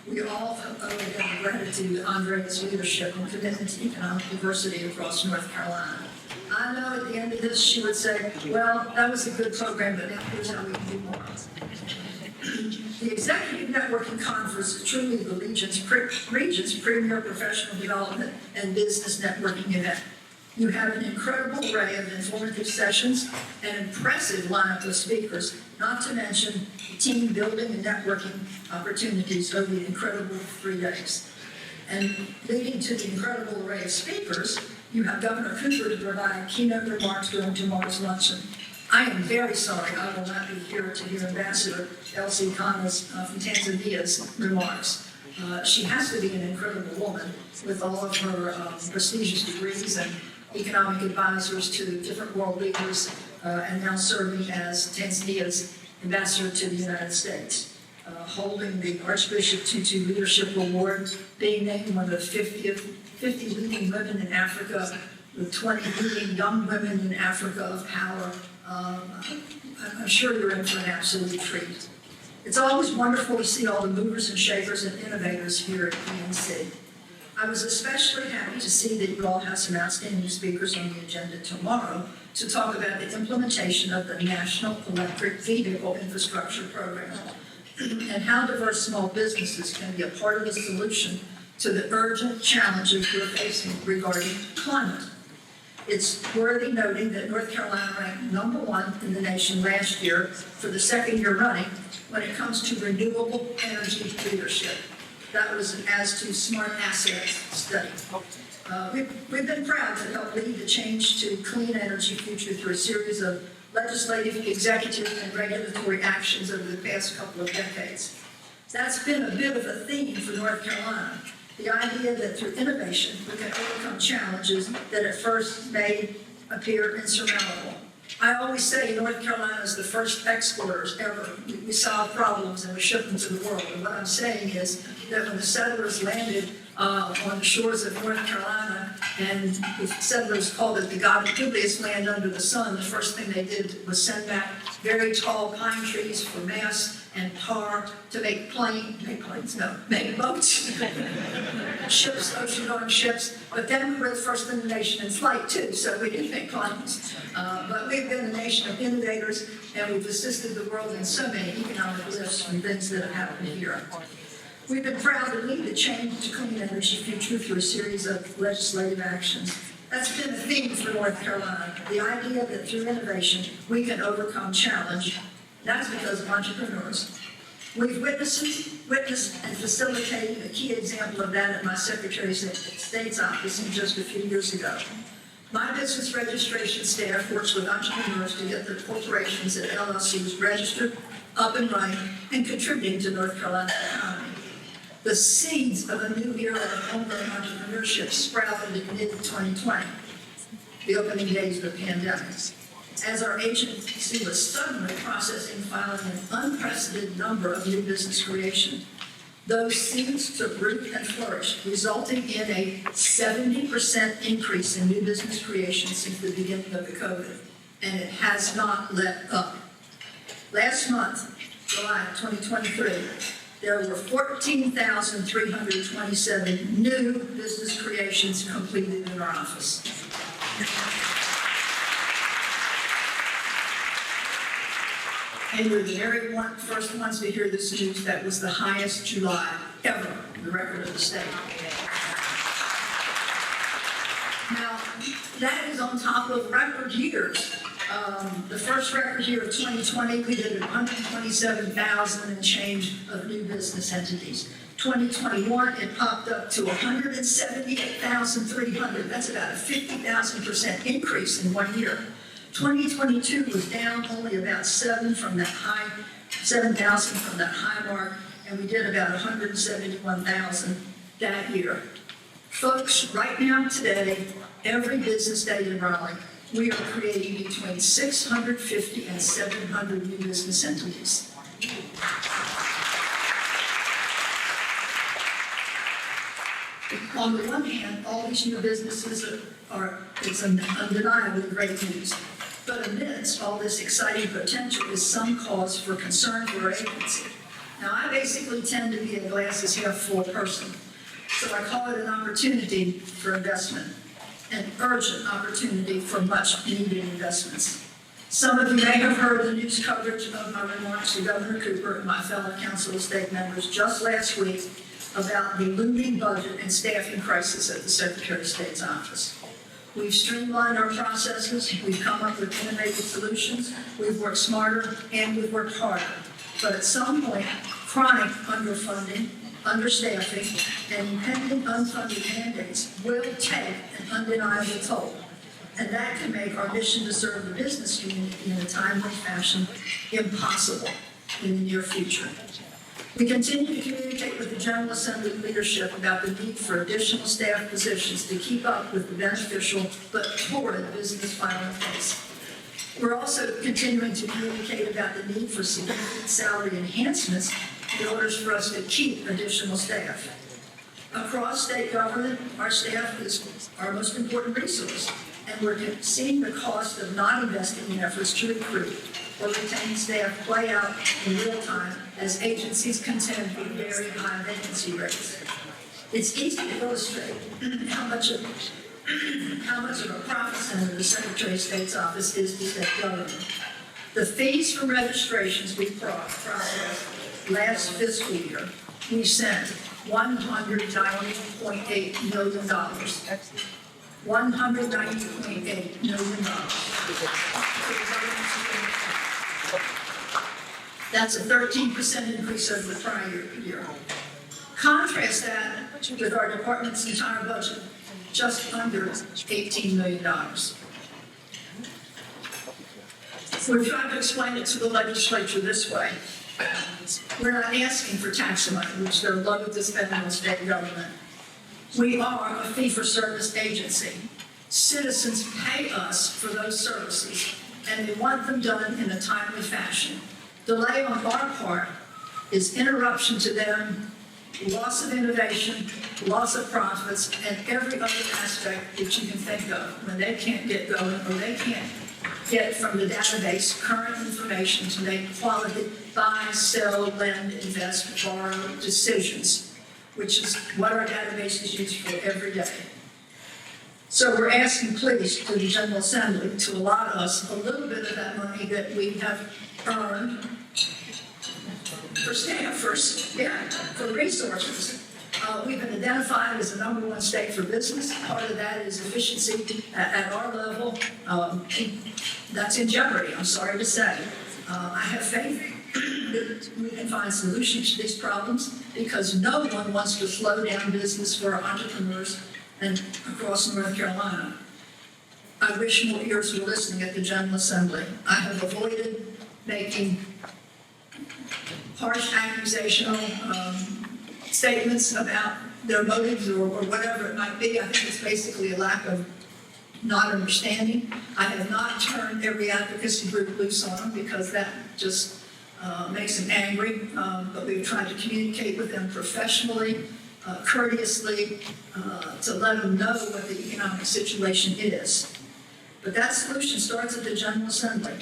We all owe her gratitude to Andrea's leadership and commitment to economic diversity across North Carolina. I know at the end of this she would say, well, that was a good program, but now here's how we can do more. The Executive Networking Conference is truly the region's premier professional development and business networking event. You have an incredible array of informative sessions, an impressive lineup of speakers, not to mention team building and networking opportunities over the incredible 3 days. And leading to the incredible array of speakers, you have Governor Cooper to provide keynote remarks during tomorrow's luncheon. I am very sorry I will not be here to hear Ambassador Elsie Khanna's from Tanzania's remarks. She has to be an incredible woman with all of her prestigious degrees and economic advisors to different world leaders, and now serving as Tanzania's ambassador to the United States, holding the Archbishop Tutu Leadership Award, being named one of the 50 leading women in Africa, the 20 leading young women in Africa of power. I'm sure you're in for an absolute treat. It's always wonderful to see all the movers and shakers and innovators here at ENC. I was especially happy to see that you all have some outstanding speakers on the agenda tomorrow to talk about the implementation of the National Electric Vehicle Infrastructure Program and how diverse small businesses can be a part of the solution to the urgent challenges we're facing regarding climate. It's worthy noting that North Carolina ranked #1 in the nation last year for the second year running when it comes to renewable energy leadership. That was an As to Smart Assets study. We've been proud to help lead the change to clean energy future through a series of legislative, executive, and regulatory actions over the past couple of decades. That's been a bit of a theme for North Carolina. The idea that through innovation, we can overcome challenges that at first may appear insurmountable. I always say North Carolina is the first exporters ever. We solve problems and we ship them to the world. And what I'm saying is that when the settlers landed on the shores of North Carolina, and the settlers called it the goodliest land under the sun, the first thing they did was send back very tall pine trees for masts and tar to make boats, ships, ocean-going ships. But then we were the first in the nation in flight too, so we didn't make planes. But we've been a nation of innovators, and we've assisted the world in so many economic lifts from things that have happened here. We've been proud to lead the change to clean energy future through a series of legislative actions. That's been a theme for North Carolina, the idea that through innovation, we can overcome challenge. That's because of entrepreneurs. We've witnessed and facilitated a key example of that at my Secretary of State's office just a few years ago. My business registration staff works with entrepreneurs to get their corporations and LLCs registered, up and running, and contributing to North Carolina's economy. The seeds of a new era of homegrown entrepreneurship sprouted in mid-2020, the opening days of the pandemic. As our agency was suddenly processing, filing an unprecedented number of new business creation, those seeds took root and flourished, resulting in a 70% increase in new business creation since the beginning of the COVID, and it has not let up. Last month, July 2023, there were 14,327 new business creations completed in our office. And we're the very first ones to hear this news. That was the highest July ever in the record of the state. Now, that is on top of record years. The first record year of 2020, we did 127,000 and change of new business entities. 2021, it popped up to 178,300. That's about a 50,000% increase in 1 year. 2022 was down only about 7,000 from that high mark, and we did about 171,000 that year. Folks, right now, today, every business day in Raleigh, we are creating between 650 and 700 new business entities. On the one hand, all these new businesses it's undeniably great news. But amidst all this exciting potential is some cause for concern for our agency. Now, I basically tend to be a glasses half full person, so I call it an opportunity for investment, an urgent opportunity for much needed investments. Some of you may have heard the news coverage of my remarks to Governor Cooper and my fellow Council of State members just last week about the looming budget and staffing crisis at the Secretary of State's office. We've streamlined our processes, we've come up with innovative solutions, we've worked smarter, and we've worked harder. But at some point, chronic underfunding, understaffing, and impending unfunded mandates will take an undeniable toll. And that can make our mission to serve the business community in a timely fashion impossible in the near future. We continue to communicate with the General Assembly leadership about the need for additional staff positions to keep up with the beneficial but torrid business filing pace. We're also continuing to communicate about the need for significant salary enhancements in order for us to keep additional staff. Across state government, our staff is our most important resource, and we're seeing the cost of not investing in efforts to recruit or retain staff play out in real time as agencies contend with very high vacancy rates. It's easy to illustrate how much of a profit center the Secretary of State's office is to state government. The fees for registrations we processed last fiscal year, we sent $190.8 million. $190.8 million. That's a 13% increase over the prior year. Contrast that with our department's entire budget, just under $18 million. We're trying to explain it to the legislature this way. We're not asking for tax money, which they're loath to spend on state government. We are a fee-for-service agency. Citizens pay us for those services, and they want them done in a timely fashion. Delay on our part is interruption to them, loss of innovation, loss of profits, and every other aspect that you can think of when they can't get going or they can't get from the database current information to make quality buy, sell, lend, invest, borrow decisions, which is what our database is used for every day. So we're asking, please, to the General Assembly to allot us a little bit of that money that we have earned for staff, for resources. We've been identified as the #1 state for business. Part of that is efficiency at our level. That's in jeopardy, I'm sorry to say. I have faith that we can find solutions to these problems because no one wants to slow down business for our entrepreneurs and across North Carolina. I wish more ears were listening at the General Assembly. I have avoided making harsh accusational statements about their motives or whatever it might be. I think it's basically a lack of not understanding. I have not turned every advocacy group loose on them because that just makes them angry. But we've tried to communicate with them professionally, courteously, to let them know what the economic situation is. But that solution starts at the General Assembly.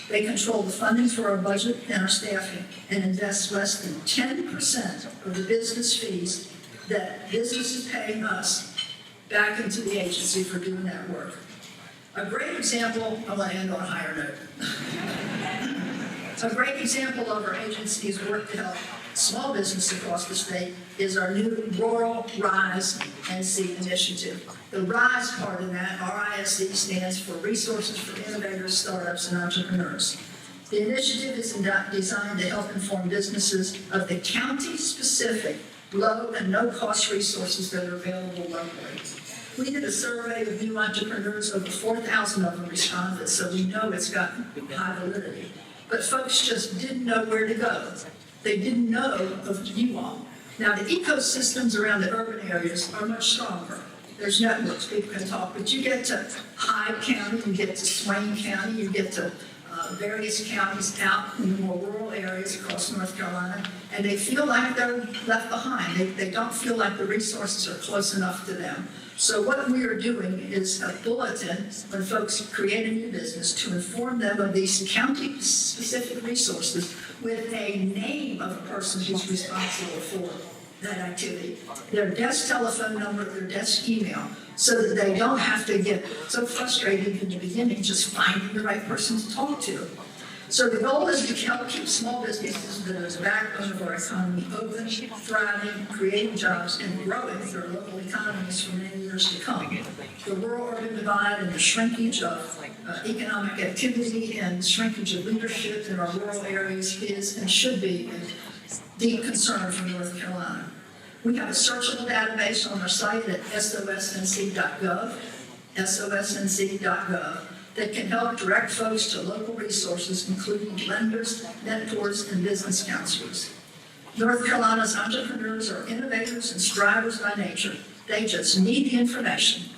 They control the funding for our budget and our staffing and invest less than 10% of the business fees that businesses paying us back into the agency for doing that work. A great example, I want to end on a higher note. A great example of our agency's work to help small business across the state is our new Rural Rise NC initiative. The RISE part of that, RISE, stands for Resources for Innovators, Startups, and Entrepreneurs. The initiative is designed to help inform businesses of the county-specific low and no-cost resources that are available locally. We did a survey of new entrepreneurs, over 4,000 of them responded, so we know it's got high validity. But folks just didn't know where to go. They didn't know of you all. Now, the ecosystems around the urban areas are much stronger. There's networks, people can talk, but you get to Hyde County, you get to Swain County, you get to various counties out in the more rural areas across North Carolina, and they feel like they're left behind. They don't feel like the resources are close enough to them. So what we are doing is a bulletin when folks create a new business to inform them of these county-specific resources with a name of a person who's responsible for that activity, their desk telephone number, their desk email, so that they don't have to get so frustrated in the beginning just finding the right person to talk to. So the goal is to help keep small businesses that are the backbone of our economy open, thriving, creating jobs, and growing their local economies for many years to come. The rural-urban divide and the shrinkage of economic activity and shrinkage of leadership in our rural areas is and should be a deep concern for North Carolina. We have a searchable database on our site at sosnc.gov, sosnc.gov, that can help direct folks to local resources, including lenders, mentors, and business counselors. North Carolina's entrepreneurs are innovators and strivers by nature. They just need the information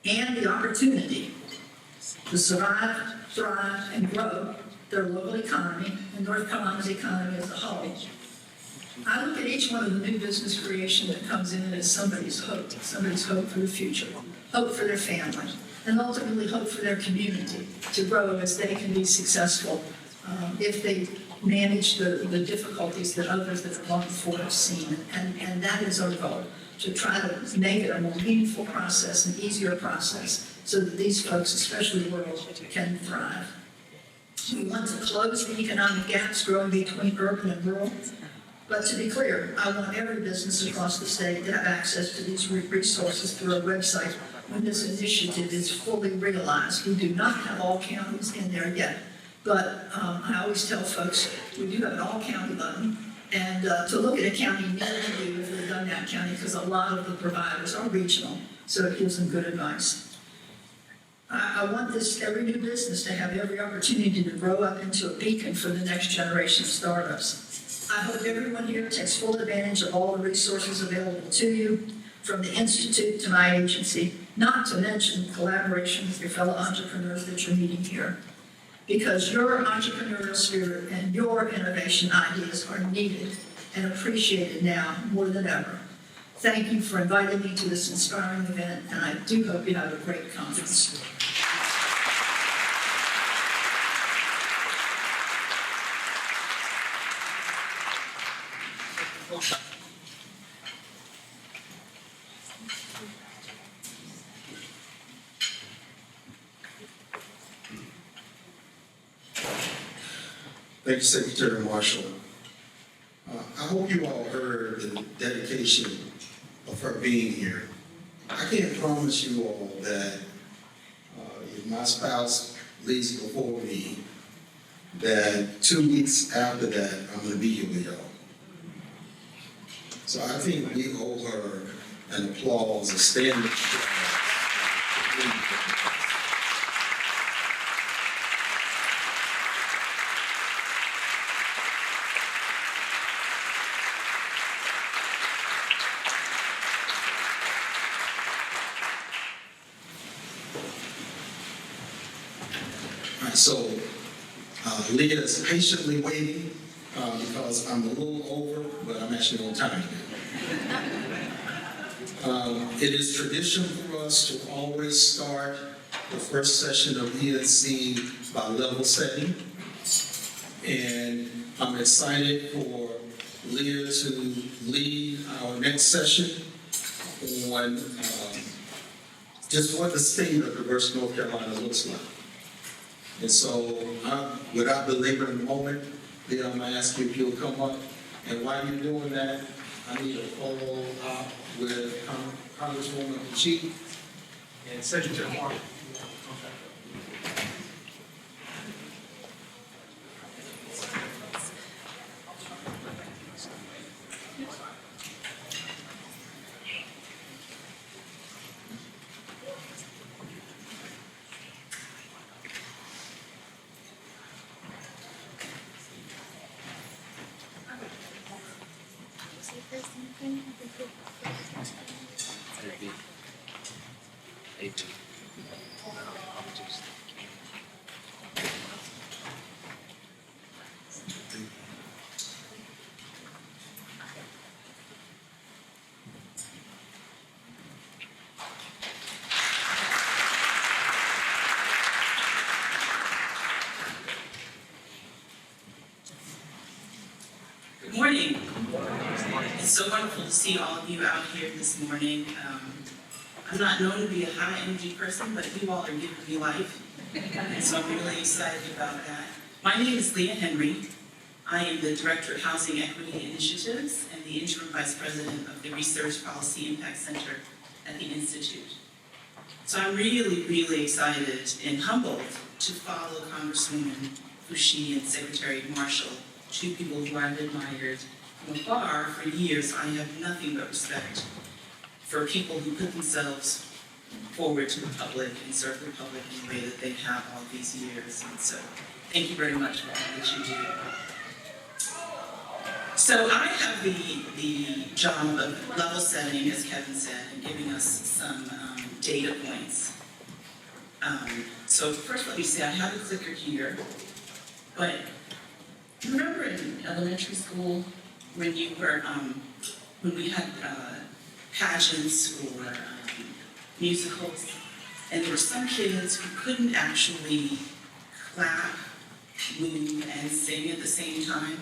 and the opportunity to survive, thrive, and grow their local economy and North Carolina's economy as a whole. I look at each one of the new business creation that comes in as somebody's hope for the future, hope for their family, and ultimately hope for their community to grow as they can be successful if they manage the difficulties that others that have gone before have seen. And that is our goal, to try to make it a more meaningful process, an easier process, so that these folks, especially rural, can thrive. We want to close the economic gaps growing between urban and rural. But to be clear, I want every business across the state to have access to these resources through our website when this initiative is fully realized. We do not have all counties in there yet, but I always tell folks, we do have an all-county loan, and to look at a county near to you if they've done that county, because a lot of the providers are regional, so it gives them good advice. I want every new business to have every opportunity to grow up into a beacon for the next generation of startups. I hope everyone here takes full advantage of all the resources available to you, from the Institute to my agency, not to mention collaboration with your fellow entrepreneurs that you're meeting here. Because your entrepreneurial spirit and your innovation ideas are needed and appreciated now more than ever. Thank you for inviting me to this inspiring event, and I do hope you have a great conference. Thank you, Secretary Marshall. I hope you all heard the dedication of her being here. I can't promise you all that if my spouse leaves before me, that 2 weeks after that, I'm going to be here with y'all. So I think we owe her an applause, a standing. So Leah is patiently waiting because I'm a little over, but I'm actually on time. It is tradition for us to always start the first session of ENC by level setting. And I'm excited for Leah to lead our next session on just what the state of diverse North Carolina looks like. And so, without belaboring the moment, Leah, I'm going to ask you if you'll come up. And while you're doing that, I need a photo op with Congresswoman Chief and Secretary Marshall. Good morning. It's so wonderful to see all of you out here this morning. I'm not known to be a high energy person, but you all are giving me life. And so I'm really excited about that. My name is Leah Henry. I am the Director of Housing Equity Initiatives and the Interim Vice President of the Research Policy Impact Center at the Institute. So I'm really, really excited and humbled to follow Congresswoman Foushee and Secretary Marshall, two people who I've admired from afar for years. I have nothing but respect for people who put themselves forward to the public and serve the public in the way that they have all these years. And so thank you very much for all that you do. So I have the job of level setting, as Kevin said, and giving us some data points. So first let me say I have a clicker here, but remember in elementary school when you were, when we had pageants or musicals, and there were some kids who couldn't actually clap, move, and sing at the same time?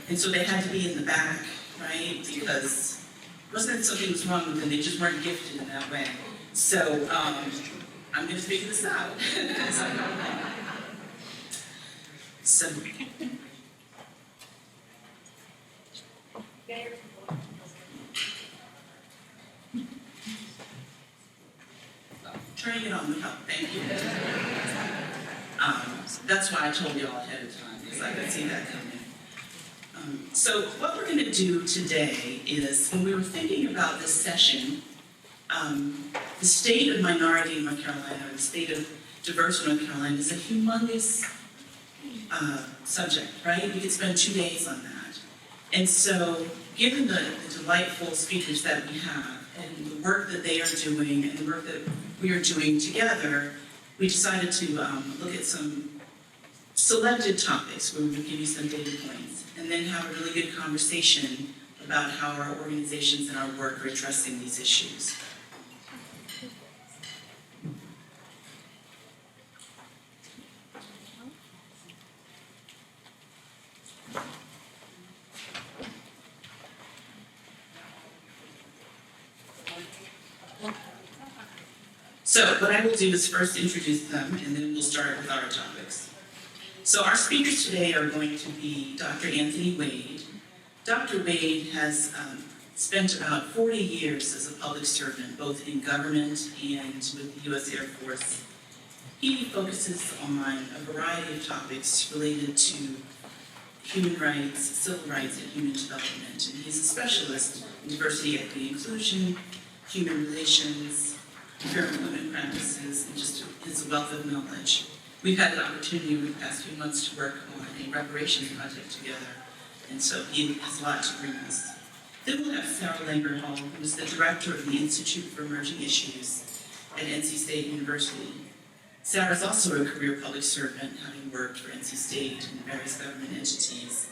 And so they had to be in the back, right? Because it wasn't that something was wrong with them, they just weren't gifted in that way. So I'm going to figure this out. So, Turning it on would help, thank you. That's why I told you all ahead of time, because I could see that coming. So what we're going to do today is, when we were thinking about this session, the state of minority in North Carolina, or the state of diverse North Carolina, is a humongous subject, right? We could spend 2 days on that. And so, given the delightful speakers that we have, and the work that they are doing, and the work that we are doing together, we decided to look at some selected topics where we would give you some data points, and then have a really good conversation about how our organizations and our work are addressing these issues. So what I will do is first introduce them, and then we'll start with our topics. So our speakers today are going to be Dr. Anthony Wade. Dr. Wade has spent about 40 years as a public servant, both in government and with the U.S. Air Force. He focuses on a variety of topics related to human rights, civil rights, and human development. And he's a specialist in diversity, equity, inclusion, human relations, fair employment practices, and just his wealth of knowledge. We've had the opportunity over the past few months to work on a reparations project together, and so he has a lot to bring us. Then we'll have Sarah Langer-Hall, who is the director of the Institute for Emerging Issues at NC State University. Sarah is also a career public servant, having worked for NC State and various government entities.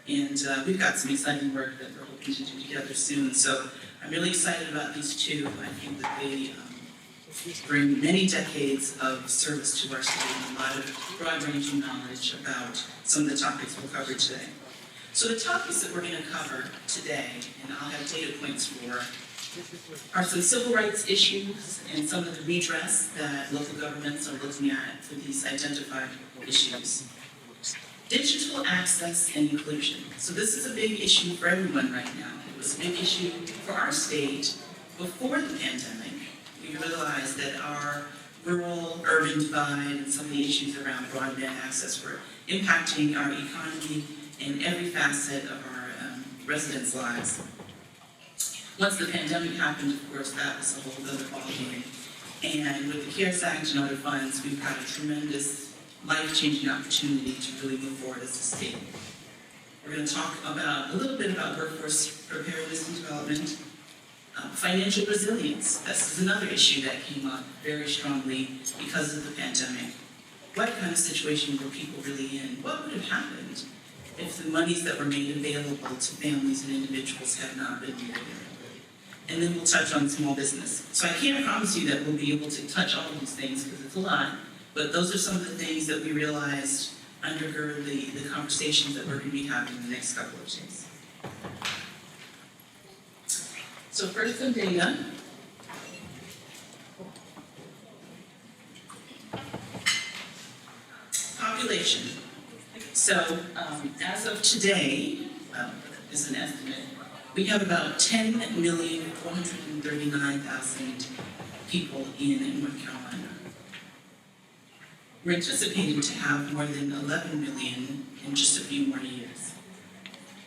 And we've got some exciting work that we're hoping to do together soon. So I'm really excited about these two. I think that they bring many decades of service to our state and a lot of broad-ranging knowledge about some of the topics we'll cover today. So the topics that we're going to cover today, and I'll have data points for, are some civil rights issues and some of the redress that local governments are looking at for these identified issues. Digital access and inclusion. So this is a big issue for everyone right now. It was a big issue for our state before the pandemic. We realized that our rural-urban divide and some of the issues around broadband access were impacting our economy and every facet of our residents' lives. Once the pandemic happened, of course, that was a whole other ballgame. And with the CARES Act and other funds, we've got a tremendous life-changing opportunity to really move forward as a state. We're going to talk about a little bit about workforce preparedness and development. Financial resilience, this is another issue that came up very strongly because of the pandemic. What kind of situation were people really in? What would have happened if the monies that were made available to families and individuals had not been made available? And then we'll touch on small business. So I can't promise you that we'll be able to touch all of these things because it's a lot, but those are some of the things that we realized undergird the conversations that we're going to be having in the next couple of days. So first, some data. Population. So as of today, is an estimate, we have about 10,439,000 people in North Carolina. We're anticipating to have more than 11 million in just a few more years.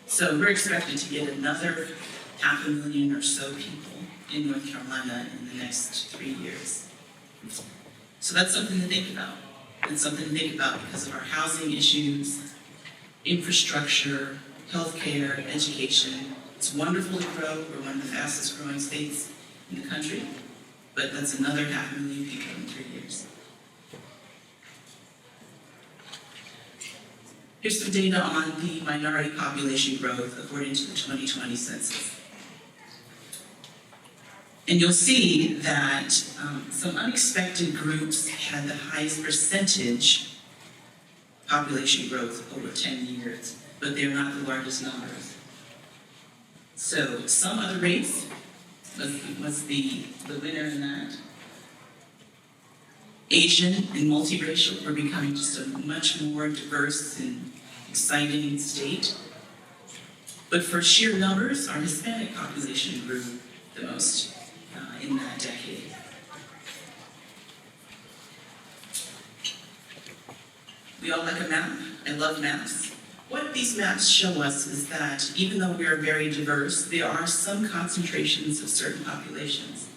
So we're expected to get another 500,000 or so people in North Carolina in the next 3 years. So that's something to think about. It's something to think about because of our housing issues, infrastructure, healthcare, education. It's wonderful to grow. We're one of the fastest growing states in the country, but that's another 500,000 people in 3 years. Here's some data on the minority population growth according to the 2020 census. And you'll see that some unexpected groups had the highest percentage population growth over 10 years, but they're not the largest numbers. So some other race was the winner in that. Asian and multiracial were becoming just a much more diverse and exciting state. But for sheer numbers, our Hispanic population grew the most in that decade. I like a map. I love maps. What these maps show us is that even though we are very diverse, there are some concentrations of certain populations.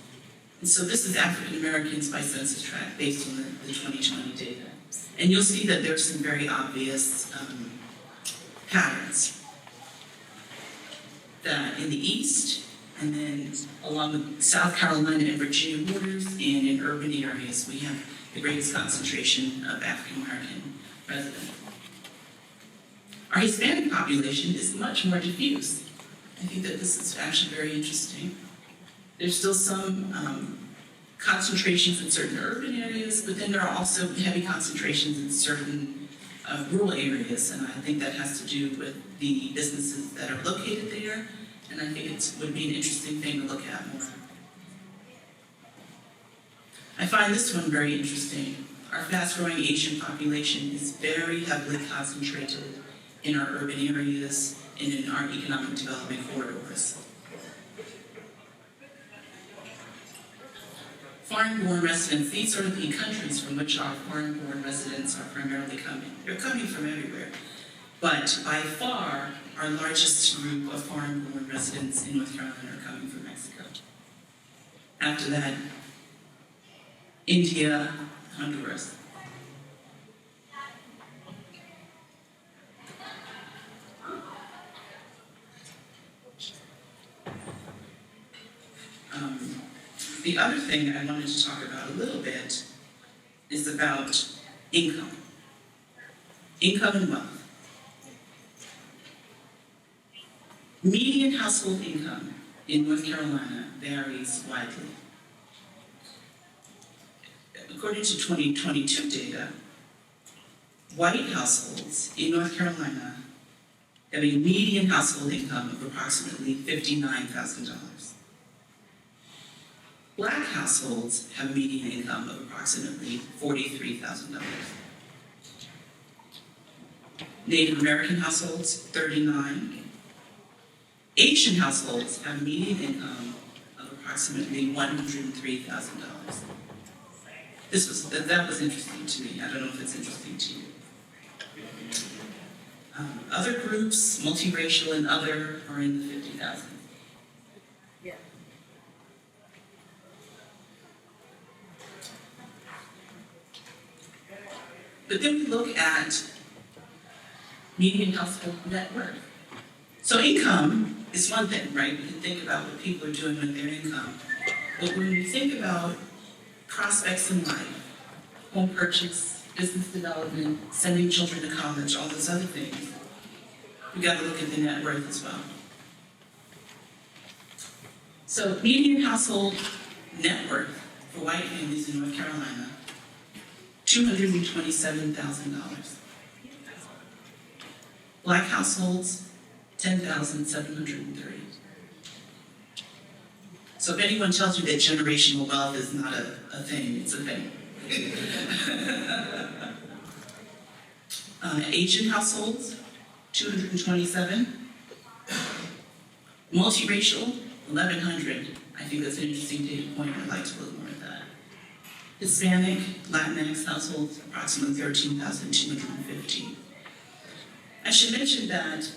And so this is African Americans by census tract based on the 2020 data. And you'll see that there's some very obvious patterns. That in the east, and then along the South Carolina and Virginia borders, and in urban areas, we have the greatest concentration of African American residents. Our Hispanic population is much more diffuse. I think that this is actually very interesting. There's still some concentrations in certain urban areas, but then there are also heavy concentrations in certain rural areas, and I think that has to do with the businesses that are located there, and I think it would be an interesting thing to look at more. I find this one very interesting. Our fast-growing Asian population is very heavily concentrated in our urban areas and in our economic development corridors. Foreign-born residents, these are the countries from which our foreign-born residents are primarily coming. They're coming from everywhere. But by far, our largest group of foreign-born residents in North Carolina are coming from Mexico. After that, India, Honduras. The other thing I wanted to talk about a little bit is about income. Income and wealth. Median household income in North Carolina varies widely. According to 2022 data, white households in North Carolina have a median household income of approximately $59,000. Black households have a median income of approximately $43,000. Native American households, $39,000. Asian households have a median income of approximately $103,000. That was interesting to me. I don't know if it's interesting to you. Other groups, multiracial and other, are in the 50,000. But then we look at median household net worth. So income is one thing, right? We can think about what people are doing with their income. But when we think about prospects in life, home purchase, business development, sending children to college, all those other things, we got to look at the net worth as well. So median household net worth for white families in North Carolina, $227,000. Black households, $10,730. So if anyone tells you that generational wealth is not a thing, it's a thing. Asian households, 227. Multiracial, 1,100. I think that's an interesting data point. I'd like to look more at that. Hispanic, Latinx households, approximately 13,250. I should mention that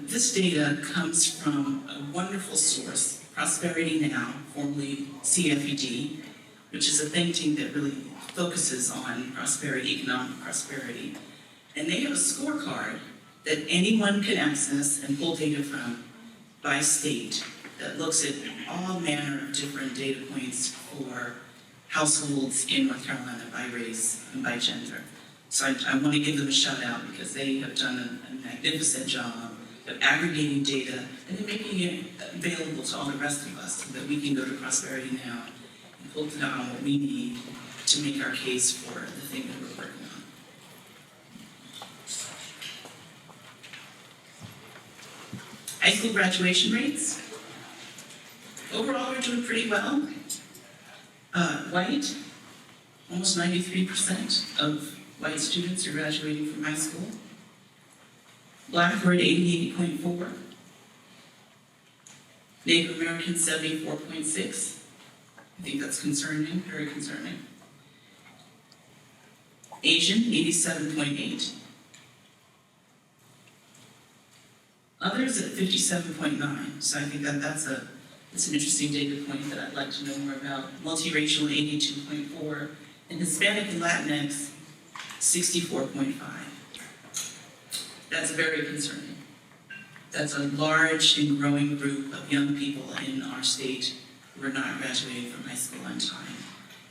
this data comes from a wonderful source, Prosperity Now, formerly CFED, which is a think tank that really focuses on prosperity, economic prosperity. And they have a scorecard that anyone can access and pull data from by state that looks at all manner of different data points for households in North Carolina by race and by gender. So I want to give them a shout out because they have done a magnificent job of aggregating data and then making it available to all the rest of us so that we can go to Prosperity Now and pull down what we need to make our case for the thing that we're working on. High school graduation rates. Overall, we're doing pretty well. White, almost 93% of white students are graduating from high school. Black, we're at 88.4. Native American, 74.6. I think that's concerning, very concerning. Asian, 87.8. Others at 57.9. So I think that's an interesting data point that I'd like to know more about. Multiracial, 82.4, and Hispanic and Latinx, 64.5. That's very concerning. That's a large and growing group of young people in our state who are not graduating from high school on time.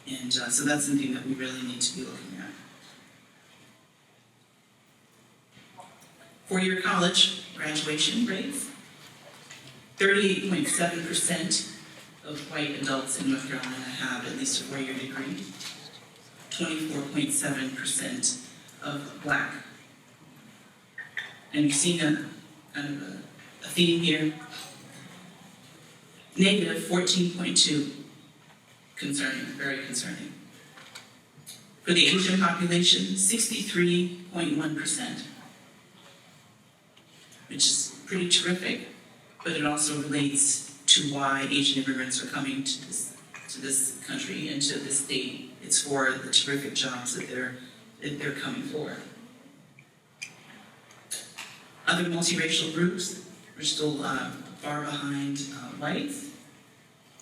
And so that's something that we really need to be looking at. Four-year college graduation rates, 38.7% of white adults in North Carolina have at least a four-year degree, 24.7% of Black. And you've seen a kind of a theme here. Negative 14.2, concerning, very concerning. For the Asian population, 63.1%, which is pretty terrific, but it also relates to why Asian immigrants are coming to this country and to this state. It's for the terrific jobs that they're coming for. Other multiracial groups are still far behind whites,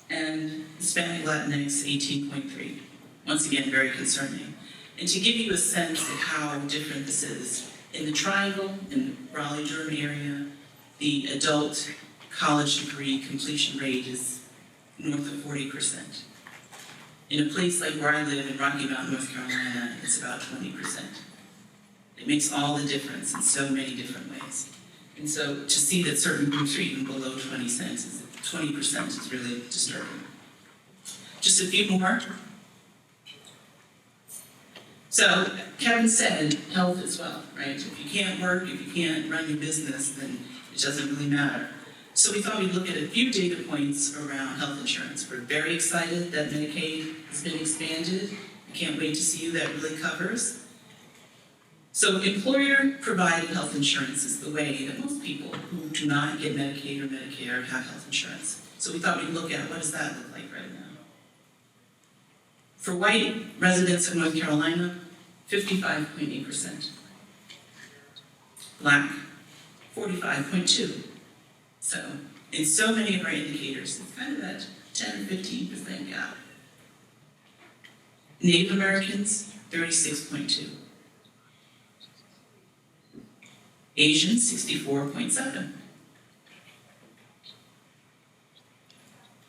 and Hispanic Latinx 18.3. Once again, very concerning. And to give you a sense of how different this is, in the Triangle, in the Raleigh-Durham area, the adult college degree completion rate is north of 40%. In a place like where I live in Rocky Mount, North Carolina, it's about 20%. It makes all the difference in so many different ways. And so to see that certain groups are even below 20% is really disturbing. Just a few more. So Kevin said health as well, right? If you can't work, if you can't run your business, then it doesn't really matter. So we thought we'd look at a few data points around health insurance. We're very excited that Medicaid has been expanded. I can't wait to see who that really covers. So employer-provided health insurance is the way that most people who do not get Medicaid or Medicare have health insurance. So we thought we'd look at what does that look like right now. For white residents of North Carolina, 55.8%. Black, 45.2%. So in so many of our indicators, it's kind of that 10, 15% gap. Native Americans, 36.2%. Asians, 64.7%. And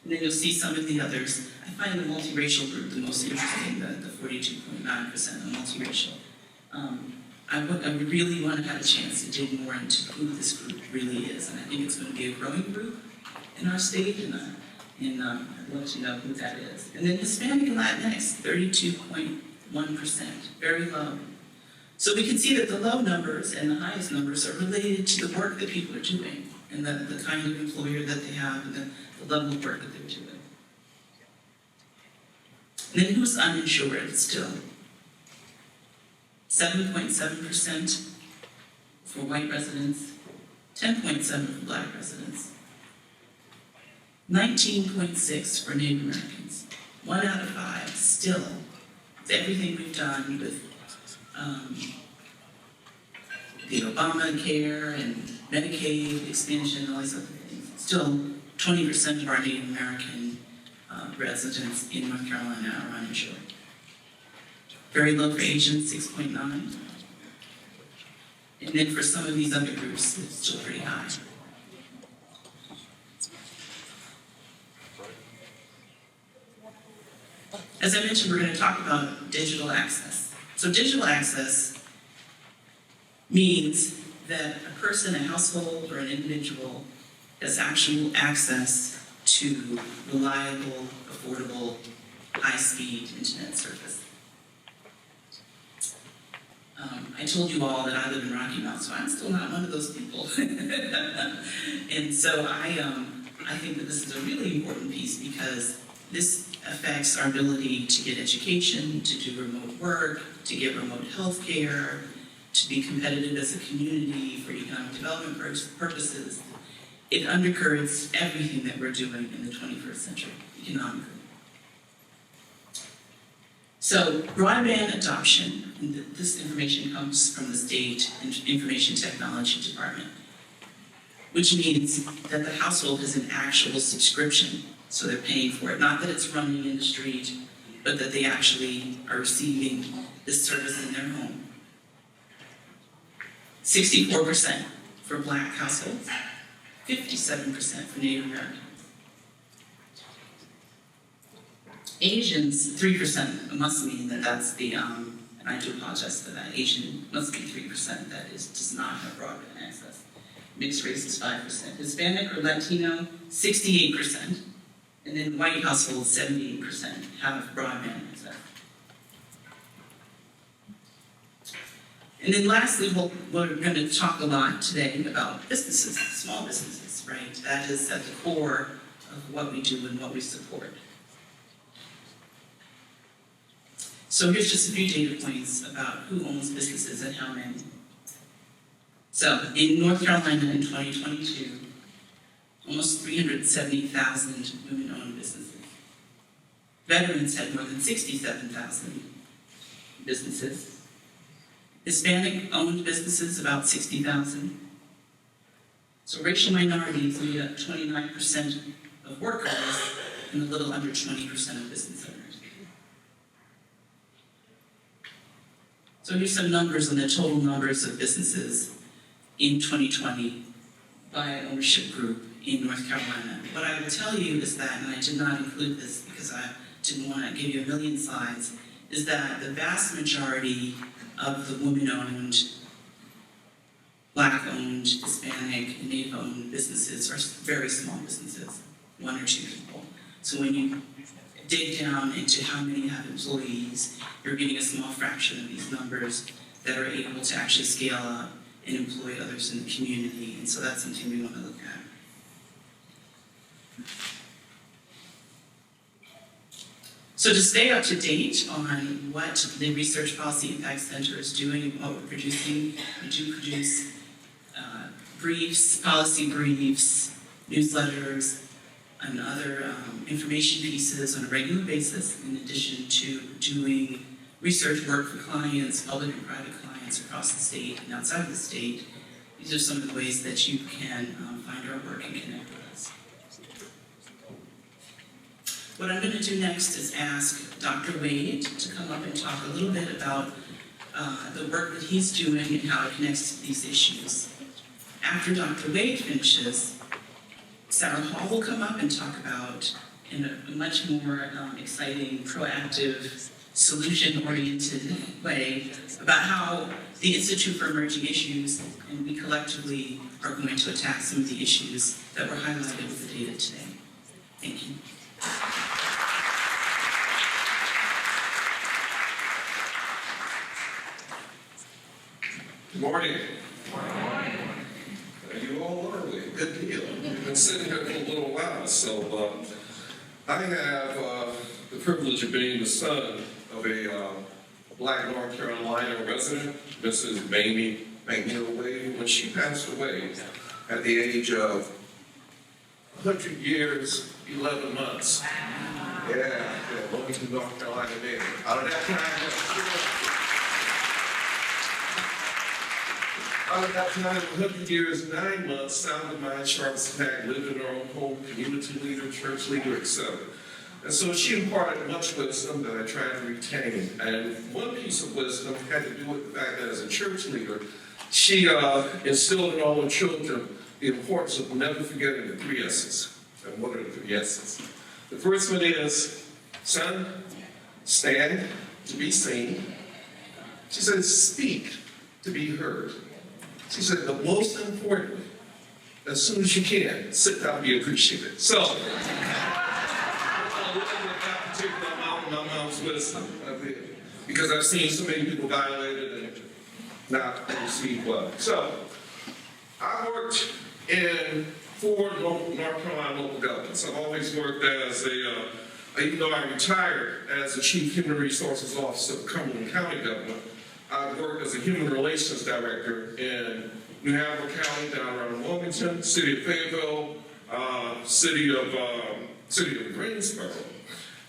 then you'll see some of the others. I find the multiracial group the most interesting, the 42.9% of multiracial. I really want to have a chance to dig more into who this group really is, and I think it's going to be a growing group in our state, and I'd love to know who that is. And then Hispanic and Latinx, 32.1%, very low. So we can see that the low numbers and the highest numbers are related to the work that people are doing, and the kind of employer that they have, and the level of work that they're doing. And then who's uninsured still? 7.7% for white residents, 10.7% for Black residents, 19.6% for Native Americans. 1 out of 5 still, with everything we've done with the Obamacare and Medicaid expansion, all these other things. Still, 20% of our Native American residents in North Carolina are uninsured. Very low for Asians, 6.9. And then for some of these other groups, it's still pretty high. As I mentioned, we're going to talk about digital access. So digital access means that a person, a household, or an individual has actual access to reliable, affordable, high-speed internet service. I told you all that I live in Rocky Mount, so I'm still not one of those people. And so I think that this is a really important piece because this affects our ability to get education, to do remote work, to get remote health care, to be competitive as a community for economic development purposes. It undergirds everything that we're doing in the 21st century economically. So broadband adoption, and this information comes from the State Information Technology Department. which means that the household has an actual subscription, so they're paying for it. Not that it's running in the street, but that they actually are receiving this service in their home. 64% for Black households, 57% for Native American. Asians, 3%, must mean that that's the, and I do apologize for that, Asian must be 3% that does not have broadband access. Mixed race is 5%. Hispanic or Latino, 68%. And then white households, 78% have broadband access. And then lastly, we're going to talk a lot today about businesses, small businesses, right? That is at the core of what we do and what we support. So here's just a few data points about who owns businesses and how many. So in North Carolina in 2022, almost 370,000 women-owned businesses. Veterans had more than 67,000 businesses. Hispanic-owned businesses, about 60,000. So racial minorities made up 29% of workers and a little under 20% of business owners. So here's some numbers on the total numbers of businesses in 2020 by ownership group in North Carolina. What I will tell you is that, and I did not include this because I didn't want to give you a million slides, is that the vast majority of the women-owned, Black-owned, Hispanic, and Native-owned businesses are very small businesses, 1 or 2 people. So when you dig down into how many have employees, you're getting a small fraction of these numbers that are able to actually scale up and employ others in the community. And so that's something we want to look at. So to stay up to date on what the Research Policy Impact Center is doing and what we're producing, we do produce briefs, policy briefs, newsletters, and other information pieces on a regular basis, in addition to doing research work for clients, public and private clients across the state and outside the state. These are some of the ways that you can find our work and connect with us. What I'm going to do next is ask Dr. Wade to come up and talk a little bit about the work that he's doing and how it connects to these issues. After Dr. Wade finishes, Sarah Hall will come up and talk about, in a much more exciting, proactive, solution-oriented way, about how the Institute for Emerging Issues and we collectively are going to attack some of the issues that were highlighted with the data today. Thank you. Good morning. You all early. Good deal. We've been sitting here for a little while, so I have the privilege of being the son of a Black North Carolina resident, Mrs. Mamie McNeil Wade. When she passed away at the age of 100 years, 11 months. Yeah, Wilmington, North Carolina, baby. Out of that time, 100 years, 9 months, sound of mind, sharpest pack, lived in her own home, community leader, church leader, etc. And so she imparted much wisdom that I tried to retain. And one piece of wisdom had to do with the fact that as a church leader, she instilled in all her children the importance of never forgetting the 3 S's. And what are the 3 S's? The first one is, son, stand to be seen. She says, speak to be heard. She said, the most important, as soon as you can, sit down and be appreciated. So, I'm going to look at that particular amount of my mom's wisdom, because I've seen so many people violated and not received well. So, I worked in 4 North Carolina local governments. I've always worked as even though I retired as the Chief Human Resources Officer of Cumberland County government, I've worked as a Human Relations Director in New Hanover County, down around Wilmington, City of Fayetteville, City of Greensboro.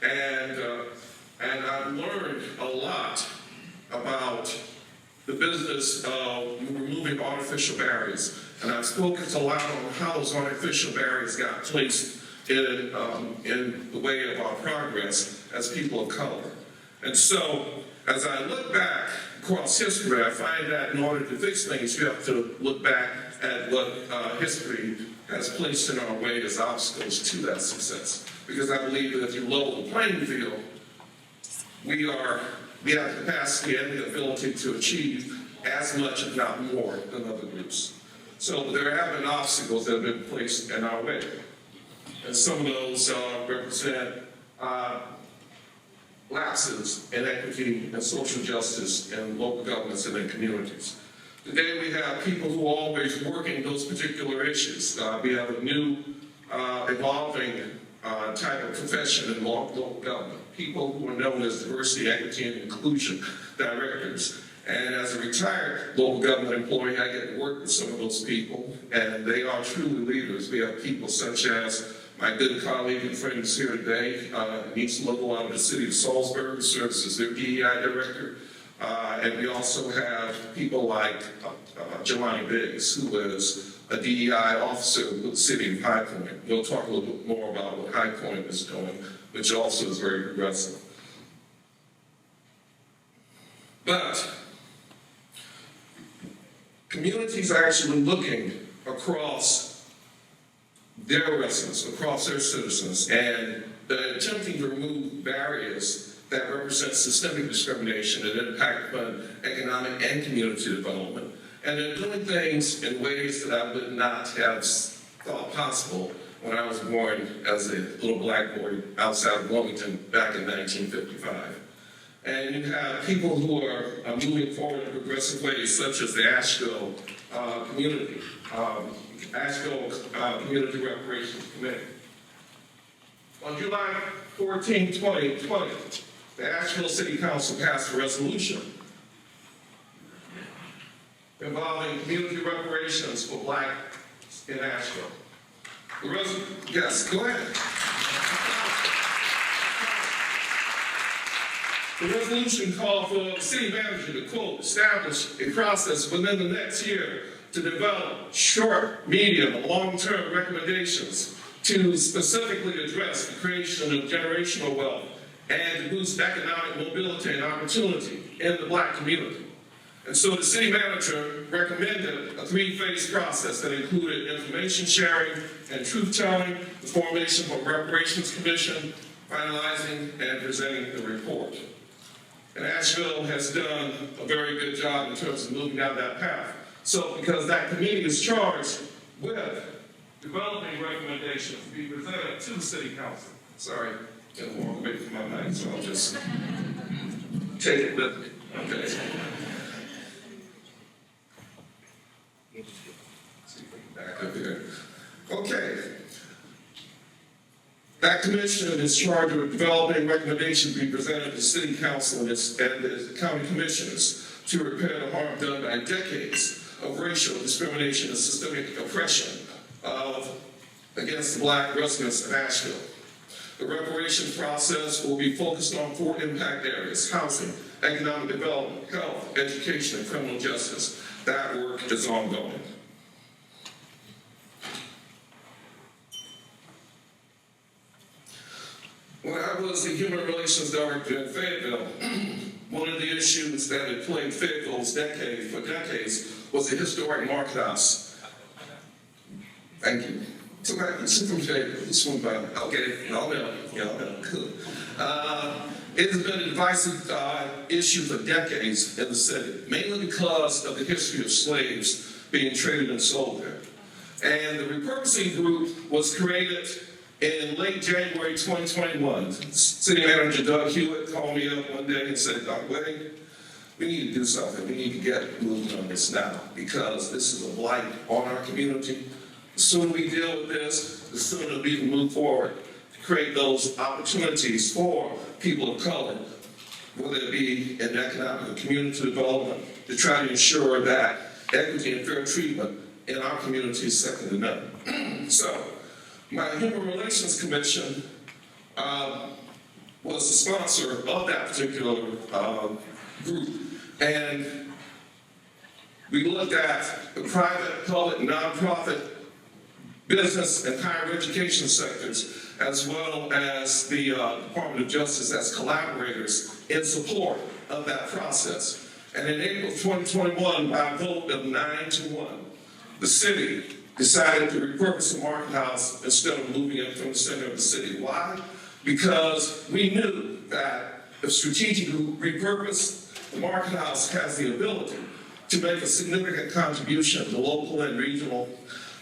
And I've learned a lot about the business of removing artificial barriers. And I've spoken a lot on how those artificial barriers got placed in the way of our progress as people of color. And so, as I look back across history, I find that in order to fix things, you have to look back at what history has placed in our way as obstacles to that success. Because I believe that if you level the playing field, we have the capacity and the ability to achieve as much, if not more, than other groups. So there have been obstacles that have been placed in our way. And some of those represent lapses in equity and social justice in local governments and in communities. Today we have people who are always working those particular issues. We have a new evolving type of profession in local government. People who are known as diversity, equity, and inclusion directors. And as a retired local government employee, I get to work with some of those people, and they are truly leaders. We have people such as my good colleague and friend who's here today, Needs Local out of the city of Salisbury, who serves as their DEI director. And we also have people like Jelani Biggs, who is a DEI officer with the city of High Point. We'll talk a little bit more about what High Point is doing, which also is very progressive. But communities are actually looking across their residents, across their citizens, and attempting to remove barriers that represent systemic discrimination that impact upon economic and community development. And they're doing things in ways that I would not have thought possible when I was born as a little black boy outside of Wilmington back in 1955. And you have people who are moving forward in progressive ways, such as the Asheville Community Reparations Committee. On July 14, 2020, the Asheville City Council passed a resolution involving community reparations for blacks in Asheville. Yes, go ahead. The resolution called for the city manager to, quote, establish a process within the next year to develop short, medium, and long-term recommendations to specifically address the creation of generational wealth and to boost economic mobility and opportunity in the black community. And so the city manager recommended a three-phase process that included information sharing and truth-telling, the formation of a reparations commission, finalizing and presenting the report. And Asheville has done a very good job in terms of moving down that path. So because that committee is charged with developing recommendations to be presented to the city council. Sorry, getting more away from my mic, so I'll just take it with me. Okay. Back up here. Okay. That commission is charged with developing recommendations to be presented to the city council and the county commissioners to repair the harm done by decades of racial discrimination and systemic oppression against the black residents of Asheville. The reparations process will be focused on 4 impact areas: housing, economic development, health, education, and criminal justice. That work is ongoing. When I was the Human Relations Director in Fayetteville, one of the issues that had plagued Fayetteville for decades was the historic market house. Thank you. Somebody from Fayetteville, this one by, okay, y'all know, good. It has been a divisive issue for decades in the city, mainly because of the history of slaves being traded and sold there. And the repurposing group was created in late January 2021. City Manager Doug Hewitt called me up one day and said, Dr. Wade, we need to do something. We need to get moving on this now because this is a blight on our community. The sooner we deal with this, the sooner we can move forward to create those opportunities for people of color, whether it be in economic or community development, to try to ensure that equity and fair treatment in our community is second to none. So, my Human Relations Commission was the sponsor of that particular group, and We looked at the private, public, nonprofit, business, and higher education sectors, as well as the Department of Justice as collaborators in support of that process. And in April 2021, by a vote of 9-1, the city decided to repurpose the Market House instead of moving it from the center of the city. Why? Because we knew that if strategically repurposed, the Market House has the ability to make a significant contribution to local and regional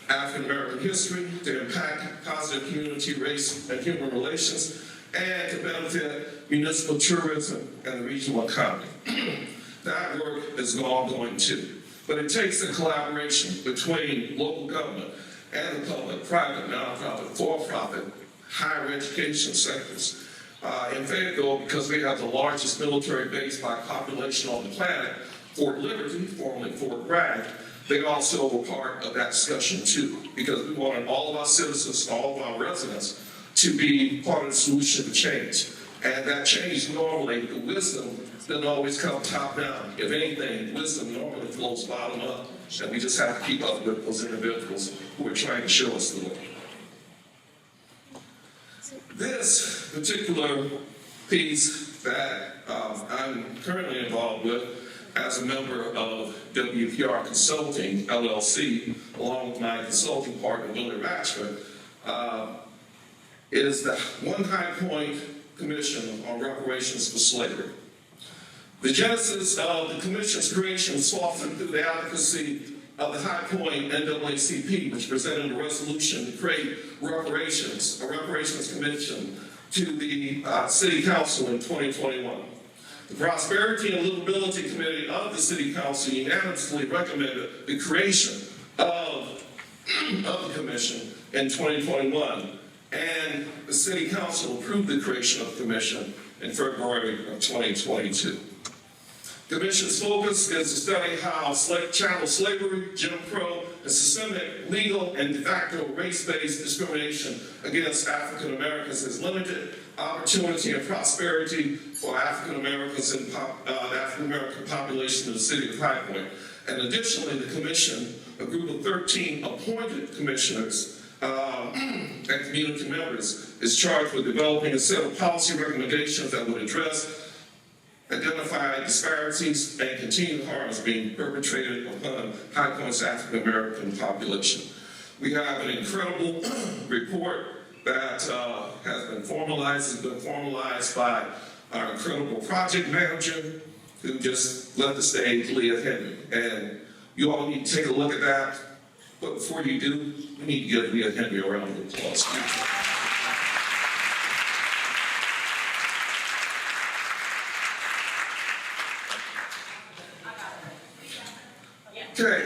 African American history, to impact positive community, race, and human relations, and to benefit municipal tourism and the regional economy. That work is ongoing too. But it takes a collaboration between local government and the public, private, nonprofit, for-profit, higher education sectors. In Fayetteville, because we have the largest military base by population on the planet, Fort Liberty, formerly Fort Bragg, they also were part of that discussion too, because we wanted all of our citizens, all of our residents to be part of the solution to change. And that change normally, the wisdom doesn't always come top down. If anything, wisdom normally flows bottom up, and we just have to keep up with those individuals who are trying to show us the way. This particular piece that I'm currently involved with as a member of WPR Consulting, LLC, along with my consulting partner, Willie Ratchford, is the One High Point Commission on Reparations for Slavery. The genesis of the commission's creation was fostered through the advocacy of the High Point NAACP, which presented a resolution to create a reparations commission to the City Council in 2021. The Prosperity and Livability Committee of the City Council unanimously recommended the creation of the commission in 2021, and the City Council approved the creation of the commission in February of 2022. The commission's focus is to study how chattel slavery, Jim Crow, and systemic legal and de facto race-based discrimination against African Americans has limited opportunity and prosperity for African Americans and the African American population in the city of High Point. And additionally, the commission, a group of 13 appointed commissioners and community members, is charged with developing a set of policy recommendations that would address identify disparities and continued harms being perpetrated upon High Point's African American population. We have an incredible report that has been formalized by our incredible project manager, who just left the stage, Leah Henry. And you all need to take a look at that. But before you do, we need to give Leah Henry a round of applause. Okay,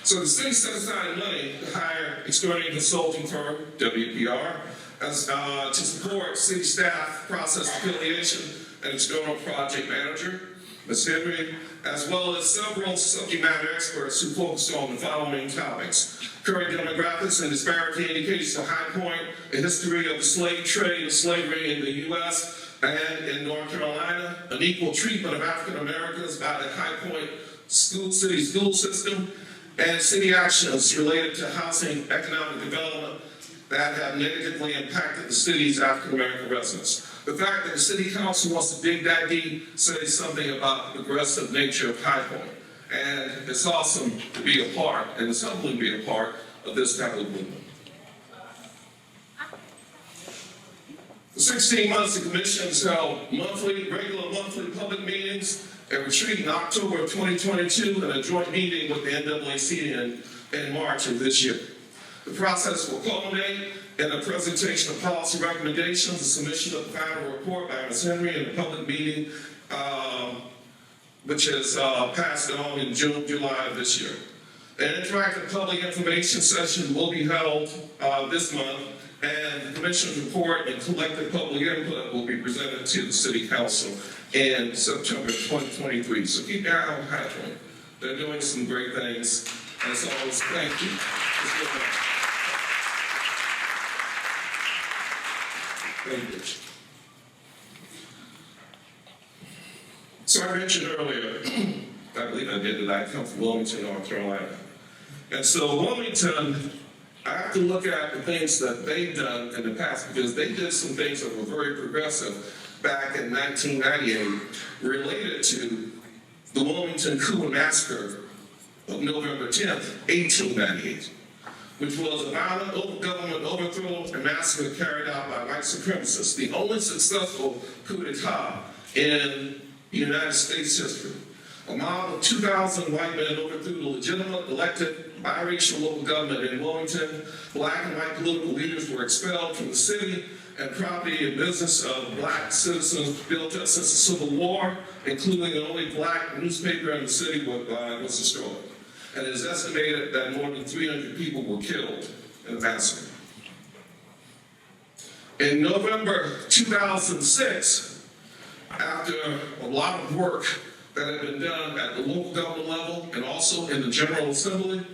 so the city set aside money to hire external consulting firm, WPR, as, to support city staff process affiliation and external project manager, Ms. Henry, as well as several subject matter experts who focused on the following topics: current demographics and disparity indicators for High Point, a history of the slave trade and slavery in the U.S. and in North Carolina, unequal treatment of African Americans by the High Point city school system, and city actions related to housing, economic development that have negatively impacted the city's African American residents. The fact that the city council wants to dig that deep says something about the progressive nature of High Point. And it's awesome to be a part, and it's humbling to be a part of this type of movement. For 16 months, the commission has held regular monthly public meetings, a retreat in October of 2022, and a joint meeting with the NAACP in March of this year. The process will culminate in a presentation of policy recommendations, the submission of the final report by Ms. Henry, and a public meeting, which is passed on in July of this year. An interactive public information session will be held this month, and the commission's report and collective public input will be presented to the City Council in September 2023. So keep your eye on High Point. They're doing some great things. And as always, thank you. Thank you. So I mentioned earlier I believe I did, that I come from Wilmington, North Carolina. And so Wilmington, I have to look at the things that they've done in the past, because they did some things that were very progressive back in 1998 related to the Wilmington coup and massacre of November 10th, 1898, which was a violent government overthrow and massacre carried out by white supremacists, the only successful coup d'etat in United States history. A mob of 2,000 white men overthrew the legitimate, elected, biracial local government in Wilmington. Black and white political leaders were expelled from the city, and property and business of black citizens built up since the Civil War, including the only black newspaper in the city, was destroyed. And it is estimated that more than 300 people were killed in the massacre. In November 2006, after a lot of work that had been done at the local government level and also in the General Assembly,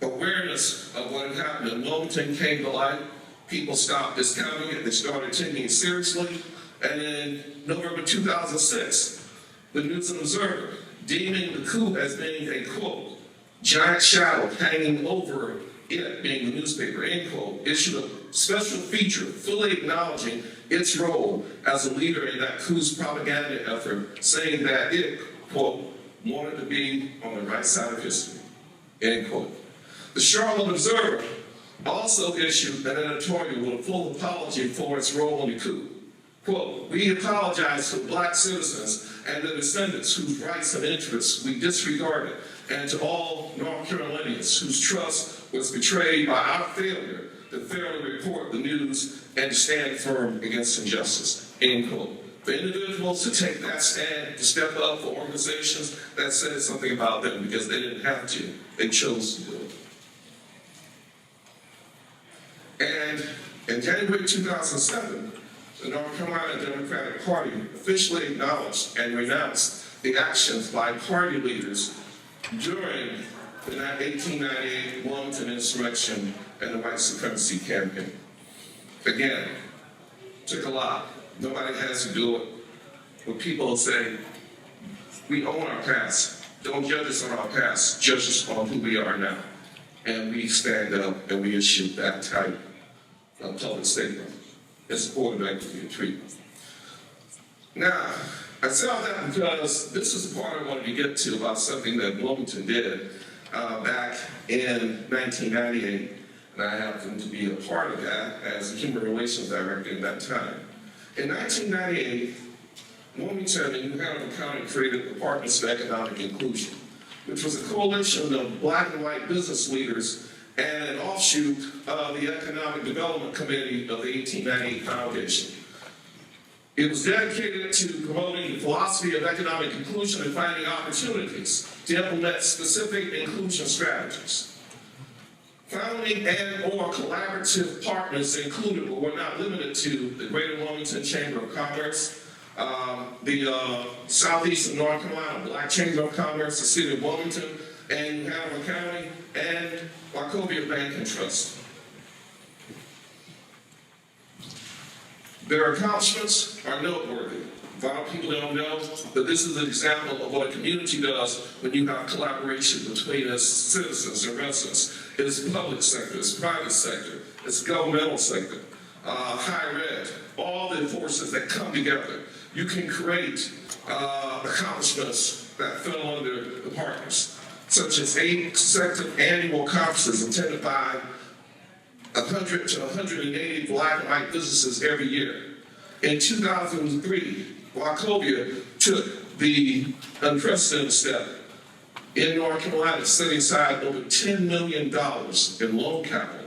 awareness of what had happened in Wilmington came to light. People stopped discounting it, they started taking it seriously, and in November 2006, the News and Observer, deeming the coup as being a, quote, giant shadow hanging over it, being the newspaper, end quote, issued a special feature fully acknowledging its role as a leader in that coup's propaganda effort, saying that it, quote, wanted to be on the right side of history, end quote. The Charlotte Observer also issued an editorial with a full apology for its role in the coup. Quote, we apologize to black citizens and their descendants whose rights and interests we disregarded, and to all North Carolinians whose trust was betrayed by our failure to fairly report the news and to stand firm against injustice, end quote. For individuals to take that stand, to step up for organizations, that says something about them because they didn't have to, they chose to do it. And in January 2007, the North Carolina Democratic Party officially acknowledged and renounced the actions by party leaders during the 1898 Wilmington insurrection and the white supremacy campaign. Again, took a lot. Nobody has to do it. But people say, we own our past. Don't judge us on our past, judge us on who we are now. And we stand up and we issue that type of public statement in support of equity and treatment. Now, I say all that because this is the part I wanted to get to about something that Wilmington did back in 1998, and I happened to be a part of that as a human relations director at that time. In 1998, Wilmington and New Hanover County created the Partners for Economic Inclusion, which was a coalition of black and white business leaders and an offshoot of the Economic Development Committee of the 1898 Foundation. It was dedicated to promoting the philosophy of economic inclusion and finding opportunities to implement specific inclusion strategies. Founding and/or collaborative partners included, but were not limited to, the Greater Wilmington Chamber of Commerce, the Southeastern North Carolina Black Chamber of Commerce, the City of Wilmington, and New Hanover County, and Wachovia Bank and Trust. Their accomplishments are noteworthy. A lot of people don't know, but this is an example of what a community does when you have collaboration between its citizens and residents. It's public sector, it's private sector, it's governmental sector, higher ed, all the forces that come together. You can create accomplishments that fell under the partners, such as 8 consecutive annual conferences attended by 100 to 180 black and white businesses every year. In 2003, Wachovia took the unprecedented step in North Carolina, setting aside over $10 million in loan capital,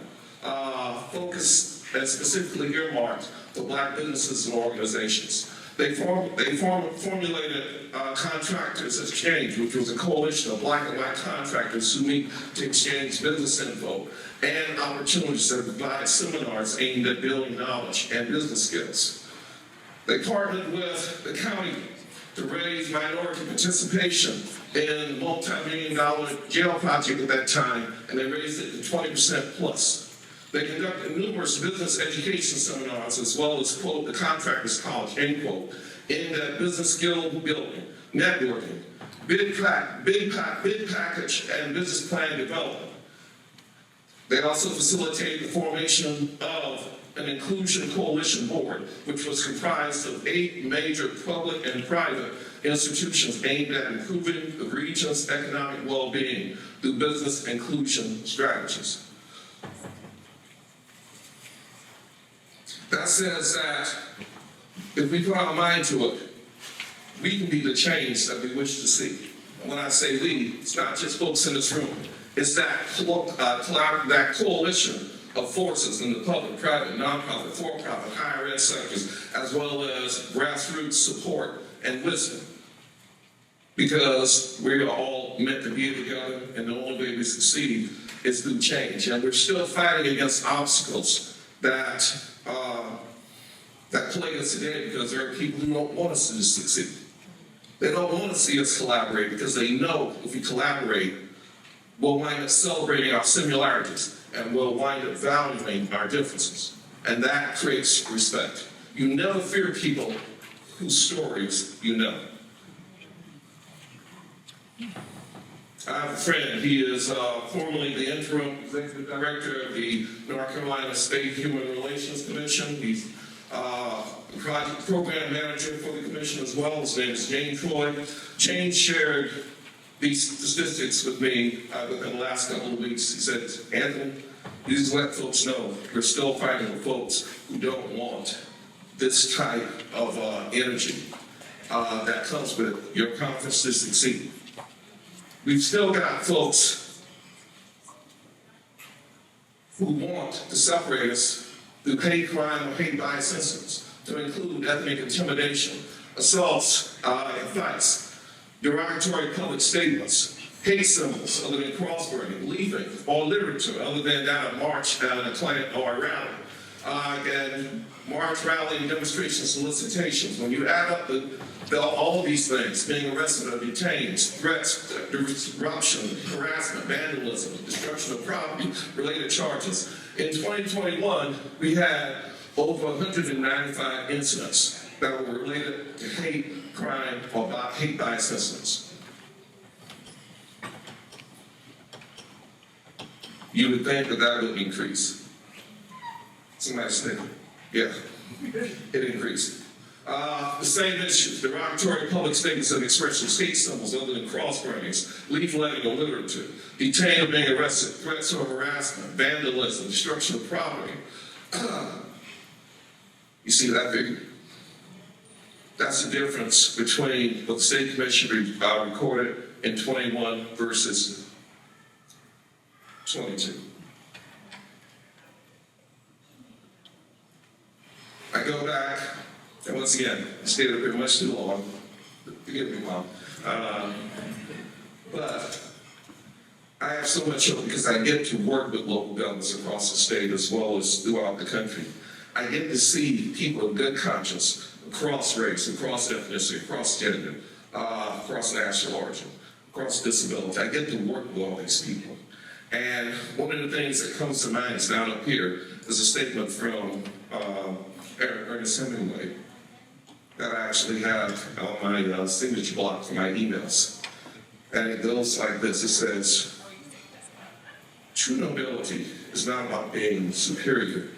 focused and specifically earmarked for black businesses and organizations. They formulated Contractors Exchange, which was a coalition of black and white contractors who meet to exchange business info and opportunities that provide seminars aimed at building knowledge and business skills. They partnered with the county to raise minority participation in the multi-million-dollar jail project at that time, and they raised it to 20% plus. They conducted numerous business education seminars as well as, quote, the Contractors College, end quote, in that business skill building, networking, bid package and business plan development. They also facilitated the formation of an inclusion coalition board, which was comprised of 8 major public and private institutions aimed at improving the region's economic well-being through business inclusion strategies. That says that if we put our mind to it, we can be the change that we wish to see. And when I say we, it's not just folks in this room. It's that coalition of forces in the public, private, nonprofit, for-profit, higher ed sectors, as well as grassroots support and wisdom. Because we're all meant to be together, and the only way we succeed is through change. And we're still fighting against obstacles that plague us today, because there are people who don't want us to succeed. They don't want to see us collaborate, because they know if we collaborate, we'll wind up celebrating our similarities, and we'll wind up valuing our differences. And that creates respect. You never fear people whose stories you know. I have a friend. He is formerly the interim executive director of the North Carolina State Human Relations Commission. He's project program manager for the commission as well. His name is Jane Troy. Jane shared these statistics with me within the last couple of weeks. He said, Anthony, you just let folks know we're still fighting with folks who don't want this type of energy that comes with your conference to succeed. We've still got folks who want to separate us through hate crime or hate bias incidents, to include ethnic intimidation, assaults and fights, derogatory public statements, hate symbols other than cross-burning, leaving, or literature other than that of march and a client or a rally, and march, rally, and demonstration solicitations. When you add up all these things, being arrested or detained, threats, disruption, harassment, vandalism, destruction of property, related charges. In 2021, we had over 195 incidents that were related to hate crime or hate bias incidents. You would think that would increase. Somebody's thinking, yeah, it increased. The same issues, derogatory public statements and expressions, hate symbols other than cross-burnings, leafletting or literature, detained or being arrested, threats or harassment, vandalism, destruction of property. You see that figure? That's the difference between what the State Commission recorded in 21 versus 22. I go back, and once again, I stayed up here much too long. Forgive me, Mom. But I have so much hope because I get to work with local governments across the state as well as throughout the country. I get to see people of good conscience across race, across ethnicity, across gender, across national origin, across disability. I get to work with all these people. And one of the things that comes to mind is down up here is a statement from Ernest Hemingway that I actually have on my signature block for my emails. And it goes like this. It says, true nobility is not about being superior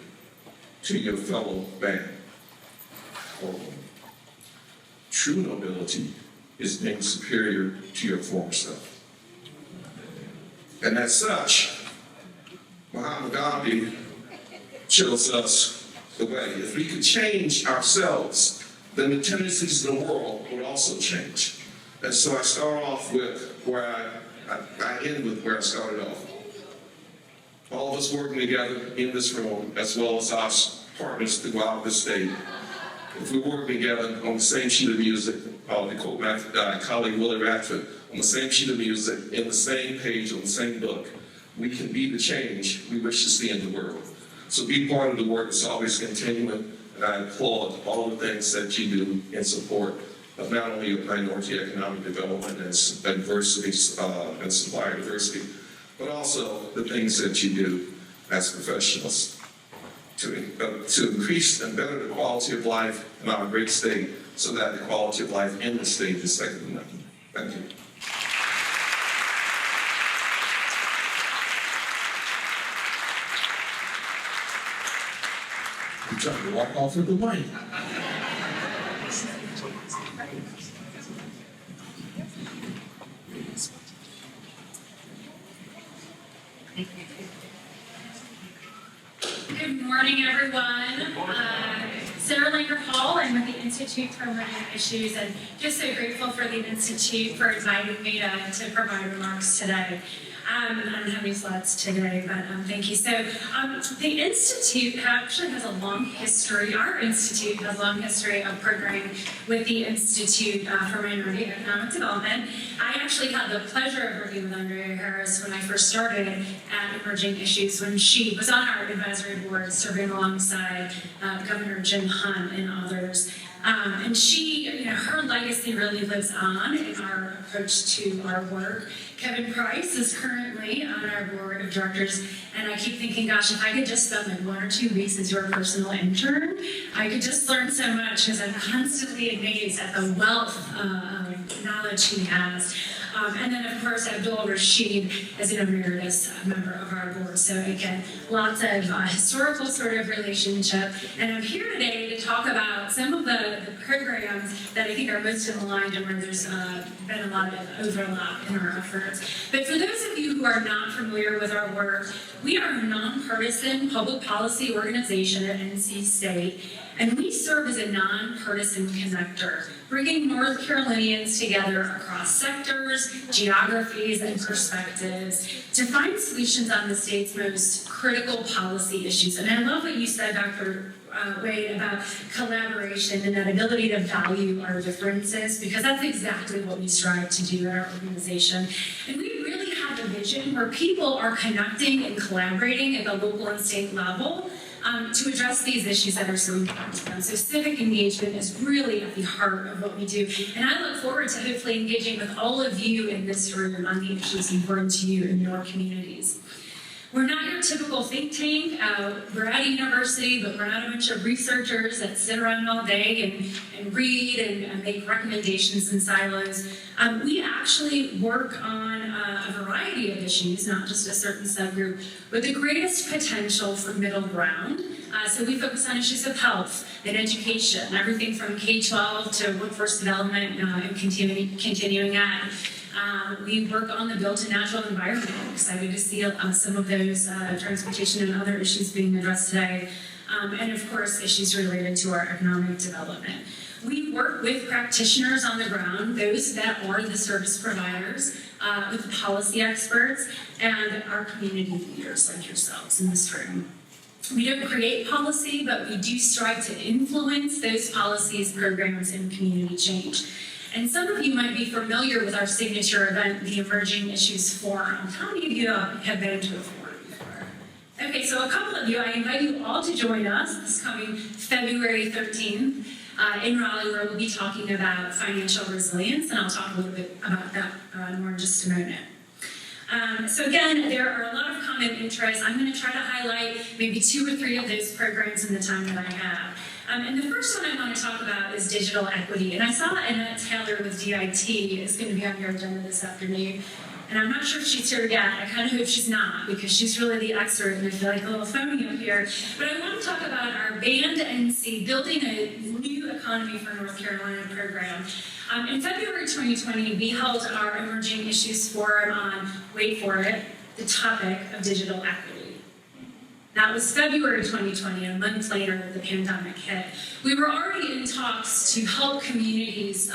to your fellow man or woman. True nobility is being superior to your former self. And as such, Mahatma Gandhi shows us the way. If we could change ourselves, then the tendencies in the world would also change. And so I start off with where I end with where I started off. All of us working together in this room, as well as our partners throughout the state. If we work together on the same sheet of music, to quote my colleague Willie Radford, on the same sheet of music, in the same page, on the same book, we can be the change we wish to see in the world. So be part of the work that's always continuing, and I applaud all the things that you do in support of not only minority economic development and diversity and supplier diversity, but also the things that you do as professionals to increase and better the quality of life in our great state, so that the quality of life in the state is second to none. Thank you. trying to walk off with the mic. Good morning, everyone. Sarah Langer Hall. I'm with the Institute for Emerging Issues, and just so grateful for the Institute for inviting me to provide remarks today. I don't have any slides today, but thank you. So the Institute actually has a long history, our Institute has a long history of programming with the Institute for Minority Economic Development. I actually had the pleasure of working with Andrea Harris when I first started at Emerging Issues, when she was on our advisory board serving alongside Governor Jim Hunt and others. And she, her legacy really lives on in our approach to our work. Kevin Price is currently on our board of directors, and I keep thinking, gosh, if I could just spend like 1 or 2 weeks as your personal intern, I could just learn so much, because I'm constantly amazed at the wealth of knowledge he has. And then, of course, Abdul Rashid is an emeritus member of our board. So again, lots of historical sort of relationship. And I'm here today to talk about some of the programs that I think are most aligned and where there's been a lot of overlap in our efforts. But for those of you who are not familiar with our work, we are a nonpartisan public policy organization at NC State, and we serve as a nonpartisan connector, bringing North Carolinians together across sectors, geographies, and perspectives to find solutions on the state's most critical policy issues. And I love what you said, Dr. Wade, about collaboration and that ability to value our differences, because that's exactly what we strive to do at our organization. And we really have a vision where people are connecting and collaborating at the local and state level to address these issues that are so important to them. So civic engagement is really at the heart of what we do. And I look forward to hopefully engaging with all of you in this room on the issues important to you in your communities. We're not your typical think tank. We're at a university, but we're not a bunch of researchers that sit around all day and read and make recommendations in silos. We actually work on a variety of issues, not just a certain subgroup, with the greatest potential for middle ground. So we focus on issues of health and education, everything from K-12 to workforce development and continuing ed. We work on the built and natural environment. I'm excited to see some of those transportation and other issues being addressed today. And of course, issues related to our economic development. We work with practitioners on the ground, those that are the service providers, with the policy experts, and our community leaders like yourselves in this room. We don't create policy, but we do strive to influence those policies, programs, and community change. And some of you might be familiar with our signature event, the Emerging Issues Forum. How many of you have been to a forum before? Okay, so a couple of you, I invite you all to join us this coming February 13th in Raleigh, where we'll be talking about financial resilience, and I'll talk a little bit about that more in just a moment. So again, there are a lot of common interests. I'm going to try to highlight maybe 2 or 3 of those programs in the time that I have. And the first one I want to talk about is digital equity. And I saw Annette Taylor with DIT is going to be on your agenda this afternoon. And I'm not sure if she's here yet. I kind of hope she's not, because she's really the expert, and I feel like a little phony up here. But I want to talk about our Band NC, Building a New Economy for North Carolina program. In February 2020, we held our Emerging Issues Forum on, wait for it, the topic of digital equity. That was February 2020, a month later, the pandemic hit. We were already in talks to help communities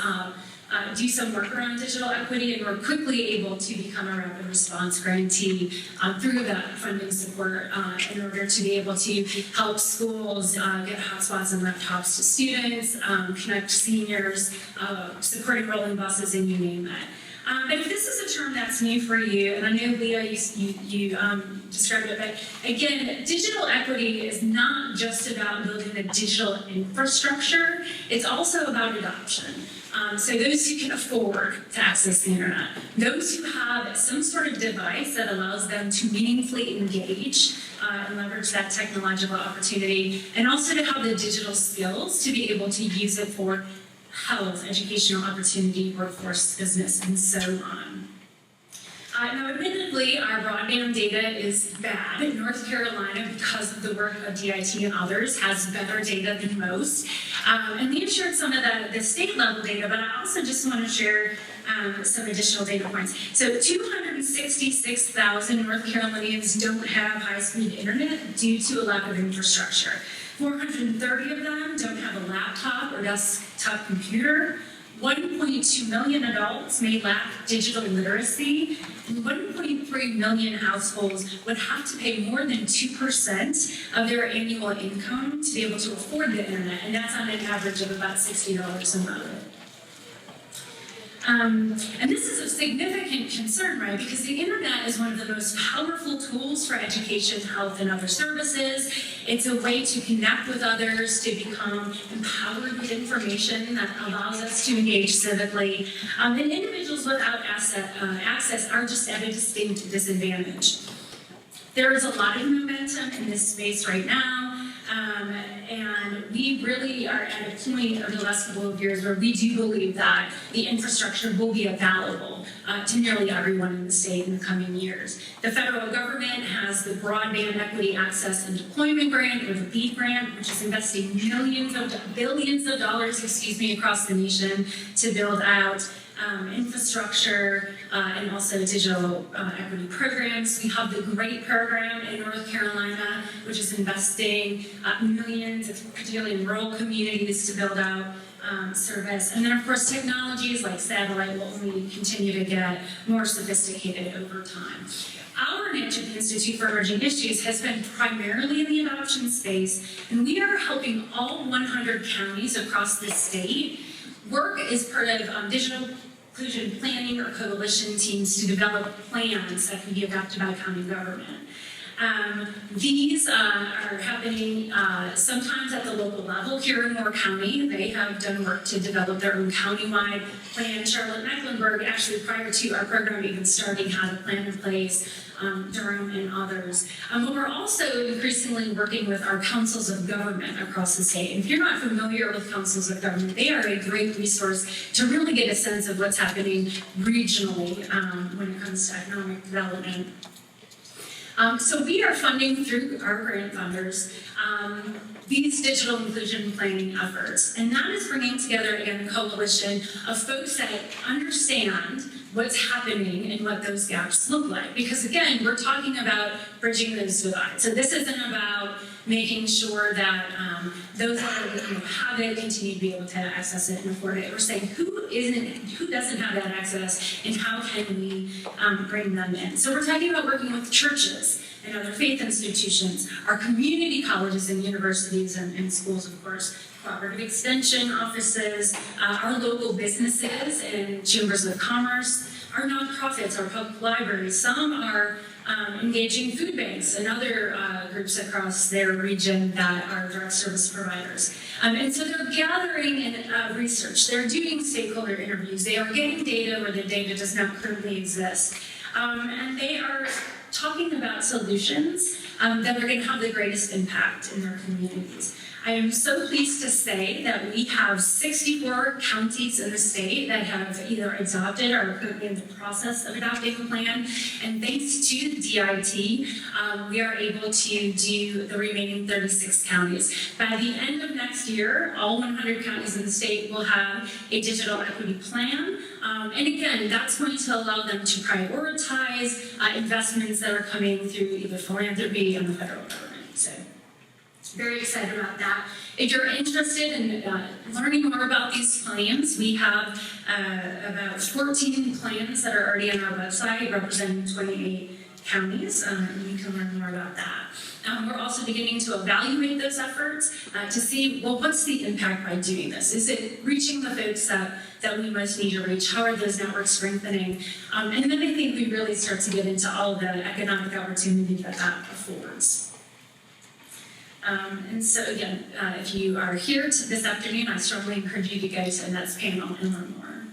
do some work around digital equity, and we're quickly able to become a rapid response grantee through that funding support in order to be able to help schools get hotspots and laptops to students, connect seniors, supporting rolling buses, and you name it. But if this is a term that's new for you, and I know, Leah, you described it, but again, digital equity is not just about building the digital infrastructure, it's also about adoption. So those who can afford to access the internet, those who have some sort of device that allows them to meaningfully engage and leverage that technological opportunity, and also to have the digital skills to be able to use it for health, educational opportunity, workforce, business, and so on. Now, admittedly, our broadband data is bad. North Carolina, because of the work of DIT and others, has better data than most. And we've shared some of the state level data, but I also just want to share some additional data points. So 266,000 North Carolinians don't have high-speed internet due to a lack of infrastructure. 430 of them don't have a laptop or desktop computer. 1.2 million adults may lack digital literacy, and 1.3 million households would have to pay more than 2% of their annual income to be able to afford the internet, and that's on an average of about $60 a month. And this is a significant concern, right? Because the internet is one of the most powerful tools for education, health, and other services. It's a way to connect with others, to become empowered with information that allows us to engage civically. And individuals without access are just at a distinct disadvantage. There is a lot of momentum in this space right now. And we really are at a point over the last couple of years where we do believe that the infrastructure will be available to nearly everyone in the state in the coming years. The federal government has the Broadband Equity Access and Deployment Grant, or the BEAD grant, which is investing billions of dollars, across the nation to build out infrastructure and also digital equity programs. We have the GREAT program in North Carolina, which is investing millions, particularly in rural communities, to build out service. And then, of course, technologies like satellite will only continue to get more sophisticated over time. Our niche at the Institute for Emerging Issues has been primarily in the adoption space, and we are helping all 100 counties across the state work as part of digital inclusion planning or coalition teams to develop plans that can be adopted by county government. These are happening sometimes at the local level. Here in Moore County, they have done work to develop their own countywide plan. Charlotte-Mecklenburg, actually prior to our program even starting, had a plan in place. Durham and others. But we're also increasingly working with our councils of government across the state. And if you're not familiar with councils of government, they are a great resource to really get a sense of what's happening regionally when it comes to economic development. So we are funding through our grant funders these digital inclusion planning efforts. And that is bringing together, again, a coalition of folks that understand what's happening and what those gaps look like. Because again, we're talking about bridging those divides. So this isn't about making sure that those that have it continue to be able to access it and afford it. We're saying who doesn't have that access, and how can we bring them in? So we're talking about working with churches and other faith institutions, our community colleges and universities and schools, of course, cooperative extension offices, our local businesses and chambers of commerce, our nonprofits, our public libraries. Some are engaging food banks and other groups across their region that are direct service providers. And so they're gathering in research, they're doing stakeholder interviews, they are getting data where the data does not currently exist. And they are talking about solutions that are going to have the greatest impact in their communities. I am so pleased to say that we have 64 counties in the state that have either adopted or are currently in the process of adopting a plan. And thanks to the DIT, we are able to do the remaining 36 counties. By the end of next year, all 100 counties in the state will have a digital equity plan. And again, that's going to allow them to prioritize investments that are coming through either philanthropy and the federal government. So, very excited about that. If you're interested in learning more about these plans, we have about 14 plans that are already on our website representing 28 counties. You can learn more about that. We're also beginning to evaluate those efforts to see, well, what's the impact by doing this? Is it reaching the folks that we most need to reach? How are those networks strengthening? And then I think we really start to get into all the economic opportunity that affords. And so again, if you are here this afternoon, I strongly encourage you to go to Annette's panel and learn more.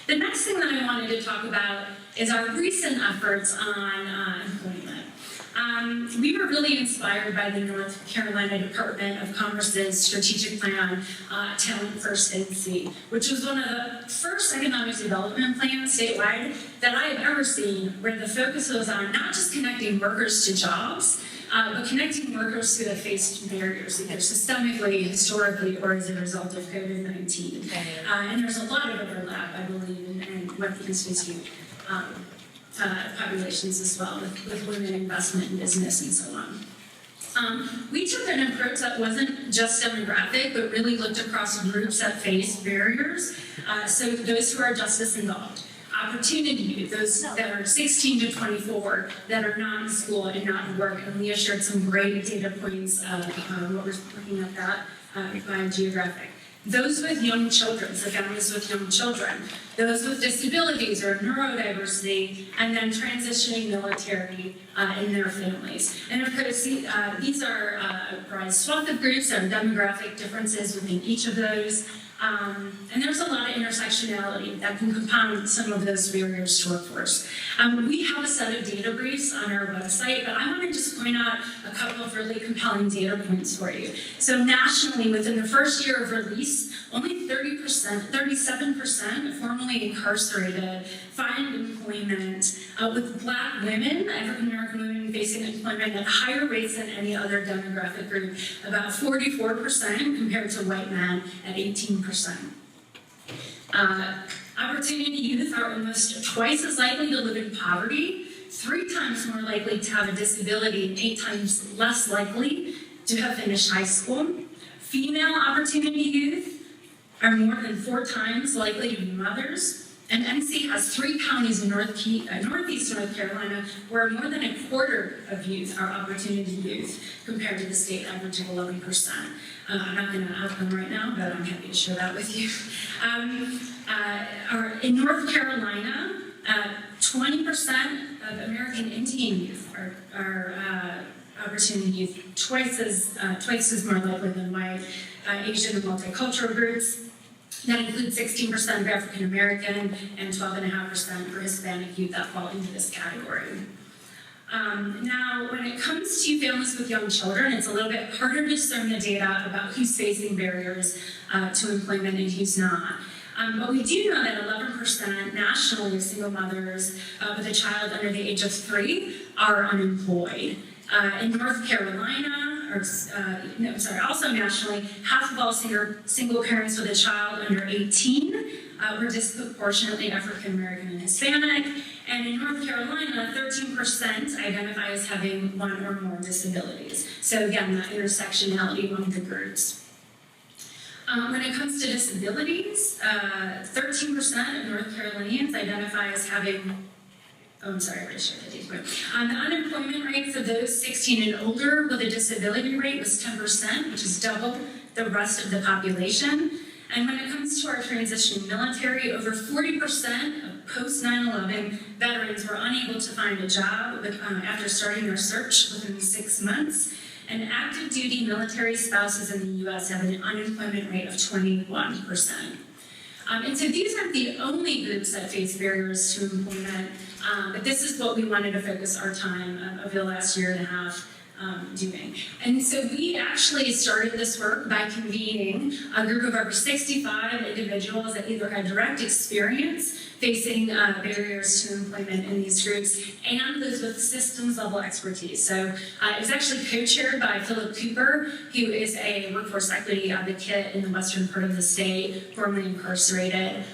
The next thing that I wanted to talk about is our recent efforts on employment. We were really inspired by the North Carolina Department of Commerce's strategic plan, Talent First ENC, which was one of the first economic development plans statewide that I have ever seen, where the focus was on not just connecting workers to jobs, but connecting workers who have faced barriers, either systemically, historically, or as a result of COVID-19. And there's a lot of overlap, I believe, in what the Institute populations as well, with women investment in business and so on. We took an approach that wasn't just demographic, but really looked across groups that face barriers. So those who are justice involved, opportunity youth, those that are 16 to 24 that are not in school and not in work. And Leah shared some great data points of what we're looking at that by geographic. Those with young children, so families with young children, those with disabilities or neurodiversity, and then transitioning military in their families. And of course, these are a broad swath of groups. There are demographic differences within each of those. And there's a lot of intersectionality that can compound some of those barriers to workforce. We have a set of data briefs on our website, but I want to just point out a couple of really compelling data points for you. So nationally, within the first year of release, only 37% of formerly incarcerated find employment, with Black women, African American women facing employment at higher rates than any other demographic group, about 44% compared to white men at 18%. Opportunity youth are almost twice as likely to live in poverty, 3 times more likely to have a disability, and 8 times less likely to have finished high school. Female opportunity youth are more than 4 times likely to be mothers. And NC has 3 counties in northeast North Carolina where more than a quarter of youth are opportunity youth compared to the state average of 11%. I'm not going to have them right now, but I'm happy to share that with you. In North Carolina, 20% of American Indian youth are opportunity youth, twice as more likely than white, Asian and multicultural groups. That includes 16% of African American and 12.5% for Hispanic youth that fall into this category. Now, when it comes to families with young children, it's a little bit harder to discern the data about who's facing barriers to employment and who's not. But we do know that 11% nationally of single mothers with a child under the age of 3 are unemployed. In North Carolina, also nationally, half of all single parents with a child under 18 were disproportionately African American and Hispanic. And in North Carolina, 13% identify as having 1 or more disabilities. So again, that intersectionality among the groups. When it comes to disabilities, 13% of North Carolinians identify as having the unemployment rate for those 16 and older with a disability rate was 10%, which is double the rest of the population. And when it comes to our transition military, over 40% of post-9/11 veterans were unable to find a job after starting their search within 6 months. And active duty military spouses in the U.S. have an unemployment rate of 21%. And so these aren't the only groups that face barriers to employment, but this is what we wanted to focus our time over the last year and a half doing. And so we actually started this work by convening a group of over 65 individuals that either had direct experience facing barriers to employment in these groups and those with systems level expertise. So it was actually co-chaired by Philip Cooper, who is a workforce equity advocate in the western part of the state, formerly incarcerated,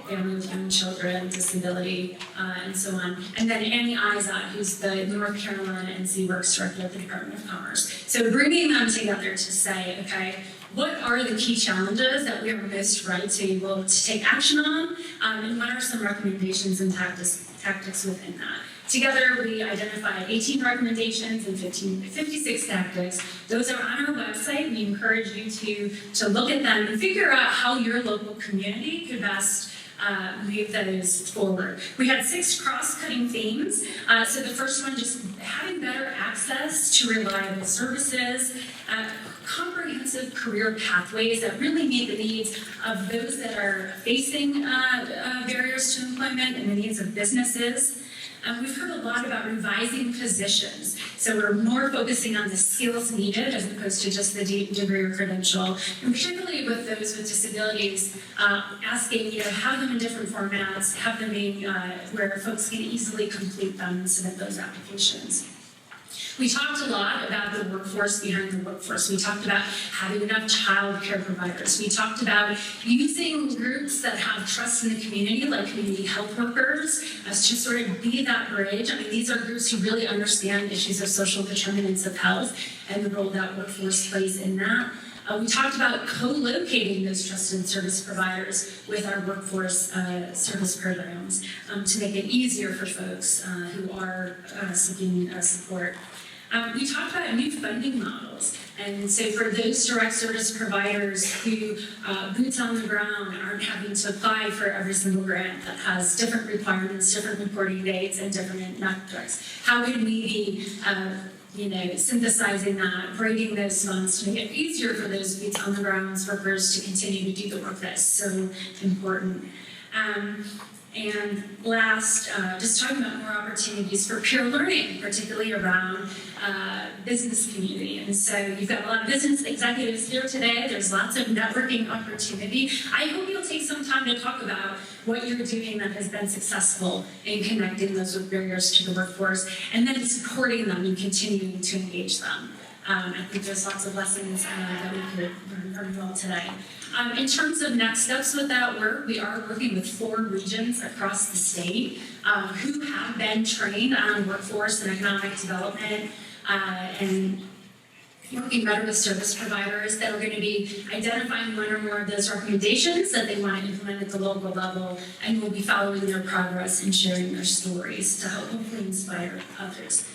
family with young children, disability, and so on. And then Annie Izat, who's the North Carolina NC Works Director at the Department of Commerce. So bringing them together to say, okay, what are the key challenges that we are most ready to be able to take action on, and what are some recommendations and tactics within that? Together, we identified 18 recommendations and 56 tactics. Those are on our website. We encourage you to look at them and figure out how your local community could best move those forward. We had 6 cross-cutting themes. So the first one, just having better access to reliable services, comprehensive career pathways that really meet the needs of those that are facing barriers to employment and the needs of businesses. We've heard a lot about revising positions. So we're more focusing on the skills needed as opposed to just the degree or credential. And particularly with those with disabilities, asking, have them in different formats, have them being where folks can easily complete them and submit those applications. We talked a lot about the workforce behind the workforce. We talked about having enough child care providers. We talked about using groups that have trust in the community, like community health workers, as to sort of be that bridge. I mean, these are groups who really understand issues of social determinants of health and the role that workforce plays in that. We talked about co-locating those trusted service providers with our workforce service programs to make it easier for folks who are seeking support. We talked about new funding models. And so for those direct service providers who, boots on the ground, aren't having to apply for every single grant that has different requirements, different reporting dates, and different metrics, how can we be synthesizing that, breaking those funds to make it easier for those boots on the ground workers to continue to do the work that's so important. And last, just talking about more opportunities for peer learning, particularly around business community. And so you've got a lot of business executives here today. There's lots of networking opportunity. I hope you'll take some time to talk about what you're doing that has been successful in connecting those with barriers to the workforce, and then supporting them and continuing to engage them. I think there's lots of lessons that we could learn from you all today. In terms of next steps with that work, we are working with 4 regions across the state who have been trained on workforce and economic development and working better with service providers that are going to be identifying one or more of those recommendations that they want to implement at the local level, and we'll be following their progress and sharing their stories to help hopefully inspire others.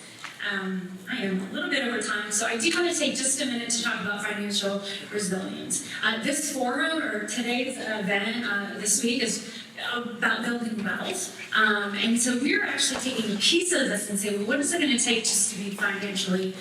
I am a little bit over time, so I do want to take just a minute to talk about financial resilience. This forum, or today's event this week, is about building wealth. And so we're actually taking a piece of this and saying, well, what is it going to take just to be financially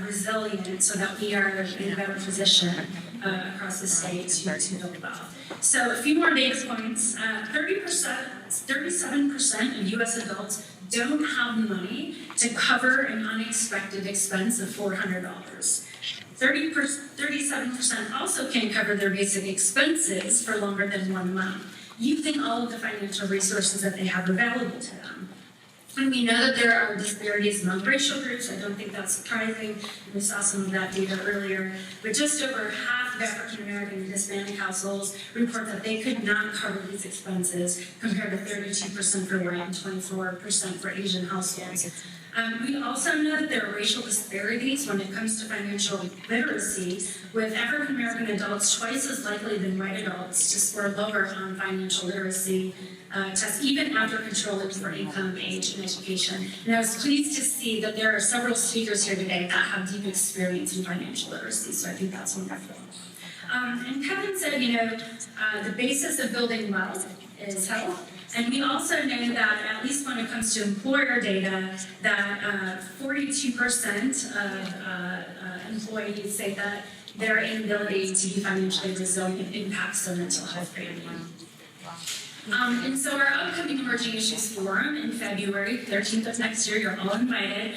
resilient so that we are in a better position across the state to build wealth? So a few more data points. 37% of U.S. adults don't have money to cover an unexpected expense of $400. 37% also can't cover their basic expenses for longer than 1 month, using all of the financial resources that they have available to them. And we know that there are disparities among racial groups. I don't think that's surprising. We saw some of that data earlier. But just over half of African American and Hispanic households report that they could not cover these expenses, compared to 32% for white and 24% for Asian households. We also know that there are racial disparities when it comes to financial literacy, with African American adults twice as likely than white adults to score lower on financial literacy tests, even after controlling for income, age, and education. And I was pleased to see that there are several speakers here today that have deep experience in financial literacy, so I think that's wonderful. And Kevin said, the basis of building wealth is health. And we also know that, at least when it comes to employer data, that 42% of employees say that their inability to be financially resilient impacts their mental health rating. And so our upcoming Emerging Issues Forum in February 13th of next year, you're all invited,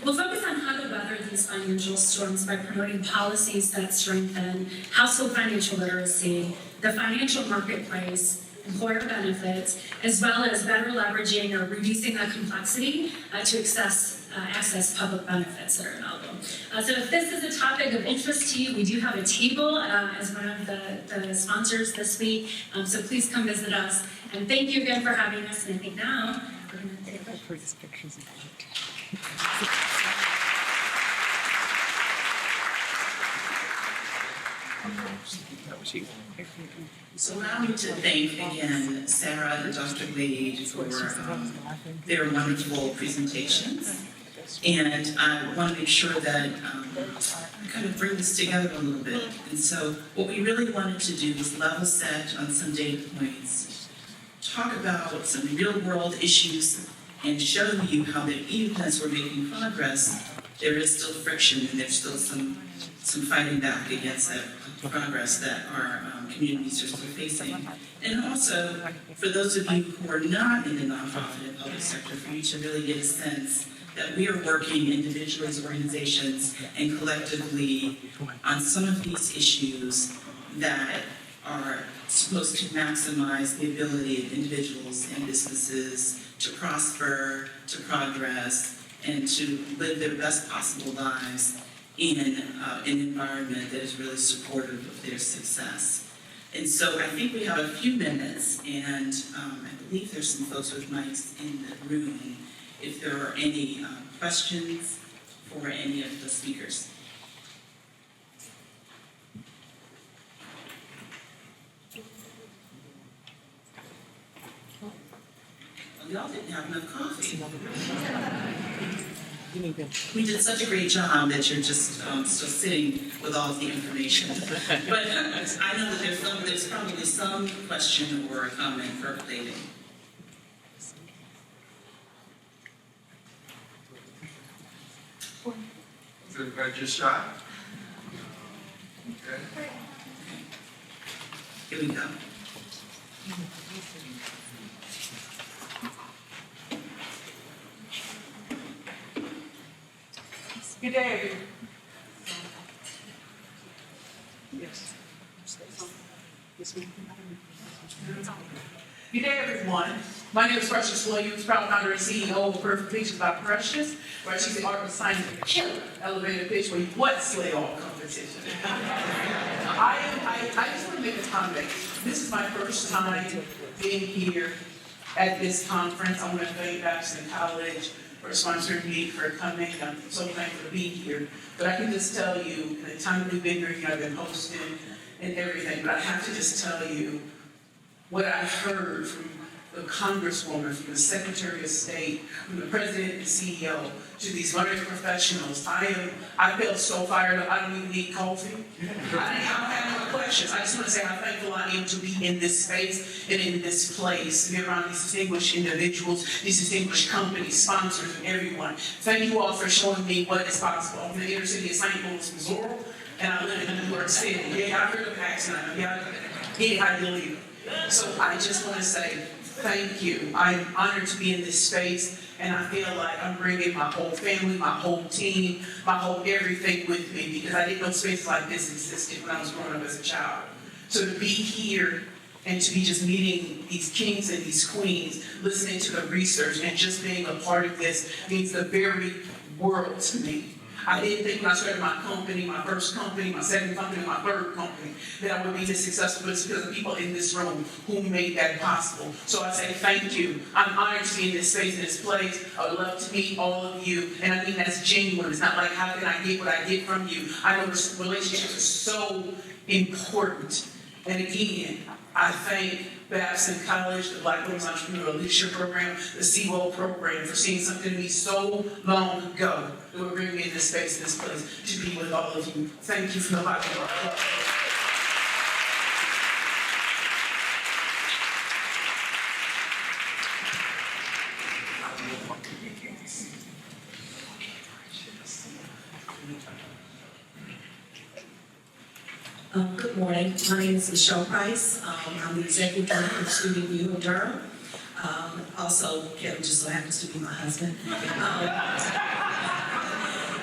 we'll focus on how to weather these financial storms by promoting policies that strengthen household financial literacy, the financial marketplace, employer benefits, as well as better leveraging or reducing the complexity to access public benefits that are available. So if this is a topic of interest to you, we do have a table as one of the sponsors this week, so please come visit us. And thank you again for having us, and I think now we're going to take a So allow me to thank again Sarah and Dr. Wade for their wonderful presentations. And I want to make sure that I kind of bring this together a little bit. And so what we really wanted to do was level set on some data points, talk about some real world issues, and show you how that even as we're making progress, there is still friction and there's still some some fighting back against that progress that our communities are still facing. And also, for those of you who are not in the nonprofit and public sector, for you to really get a sense that we are working individually as organizations and collectively on some of these issues that are supposed to maximize the ability of individuals and businesses to prosper, to progress, and to live their best possible lives in an environment that is really supportive of their success. And so I think we have a few minutes, and I believe there's some folks with mics in the room. If there are any questions for any of the speakers. Well, y'all didn't have enough coffee. We did such a great job that you're just still sitting with all of the information. But I know that there's probably some question or a comment percolating. Is everybody just shy? Okay. Here we go. Good day, everyone. Yes. Good day, everyone. My name is Precious Williams, proud founder and CEO of Perfect Pictures by Precious, where she's the art and science of killer elevator pitch where you what slay all competition. I just want to make a comment. This is my first time being here at this conference. I want to thank Babson College for sponsoring me, for coming. I'm so thankful to be here. But I can just tell you, the time to be bigger, I've been hosting and everything, but I have to just tell you what I heard from the Congresswoman, from the Secretary of State, from the President and CEO, to these learning professionals. I feel so fired up, I don't even need coffee. I don't have no questions. I just want to say how thankful I am to be in this space and in this place, to be around these distinguished individuals, these distinguished companies, sponsors, and everyone. Thank you all for showing me what is possible. I'm in the inner city of St. Louis, Missouri, and I live in New York City. Yeah, I heard of the accent. Yeah, I believe. So I just want to say thank you. I'm honored to be in this space, and I feel like I'm bringing my whole family, my whole team, my whole everything with me, because I didn't know spaces like this existed when I was growing up as a child. So to be here and to be just meeting these kings and these queens, listening to the research, and just being a part of this means the very world to me. I didn't think when I started my company, my first company, my second company, my third company, that I would be this successful, but it's because of people in this room who made that possible. So I say thank you. I'm honored to be in this space, in this place. I would love to meet all of you, and I mean that's genuine. It's not like how can I get what I get from you. I know relationships are so important. And again, I thank Babson College, the Black Women's Entrepreneurial Leadership Program, the CWO program for seeing something to me so long ago that would bring me in this space, in this place, to be with all of you. Thank you for the bottom of our heart. Good morning. My name is Michelle Price. I'm the executive director of Student U in Durham. Also, Kevin just so happens to be my husband.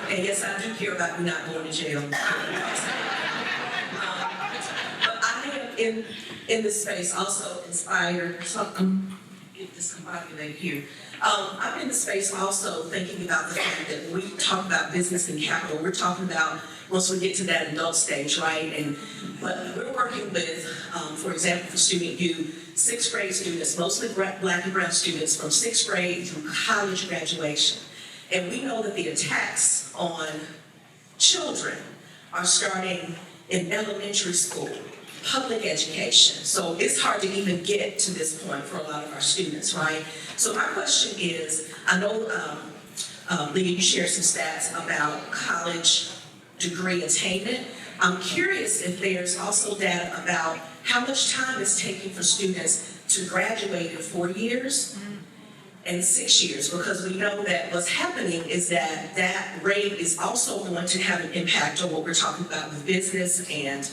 And yes, I do care about me not going to jail. But I am in this space also inspired. Get discombobulated here. I'm in the space also thinking about the fact that when we talk about business and capital, we're talking about once we get to that adult stage, right? But we're working with, for example, for Student U, 6th grade students, mostly Black and brown students from 6th grade through college graduation. And we know that the attacks on children are starting in elementary school, public education. So it's hard to even get to this point for a lot of our students, right? So my question is, I know, Leah, you shared some stats about college degree attainment. I'm curious if there's also data about how much time it's taking for students to graduate in 4 years and 6 years, because we know that what's happening is that that rate is also going to have an impact on what we're talking about with business and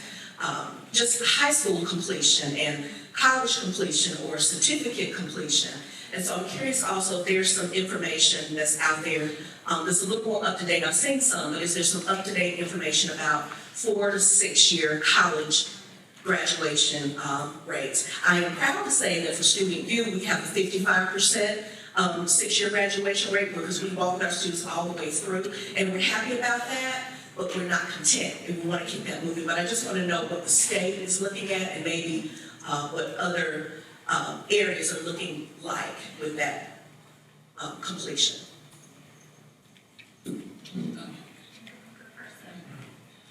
just high school completion and college completion or certificate completion. And so I'm curious also if there's some information that's out there that's a little more up to date. I've seen some, but is there some up to date information about 4 to 6 year college graduation rates? I am proud to say that for Student View, we have a 55% 6-year graduation rate because we walk our students all the way through, and we're happy about that, but we're not content, and we want to keep that moving. But I just want to know what the state is looking at and maybe what other areas are looking like with that completion.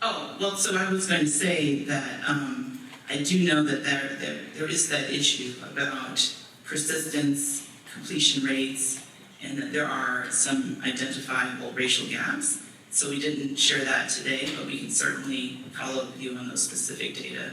Oh, well, so I was going to say that I do know that there is that issue about persistence, completion rates, and that there are some identifiable racial gaps. So we didn't share that today, but we can certainly follow up with you on those specific data.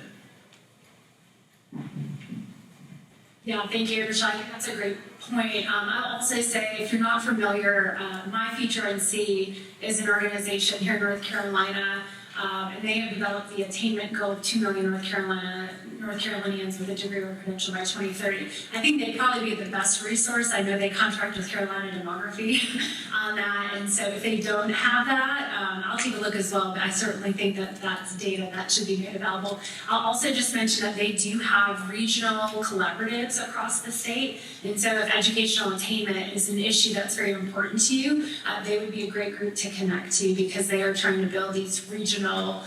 Yeah, thank you, Michelle. I think that's a great point. I'll also say, if you're not familiar, My Future NC is an organization here in North Carolina, and they have developed the attainment goal of 2 million North Carolinians with a degree or credential by 2030. I think they'd probably be the best resource. I know they contract with Carolina Demography on that, and so if they don't have that, I'll take a look as well, but I certainly think that that's data that should be made available. I'll also just mention that they do have regional collaboratives across the state, and so if educational attainment is an issue that's very important to you, they would be a great group to connect to because they are trying to build these regional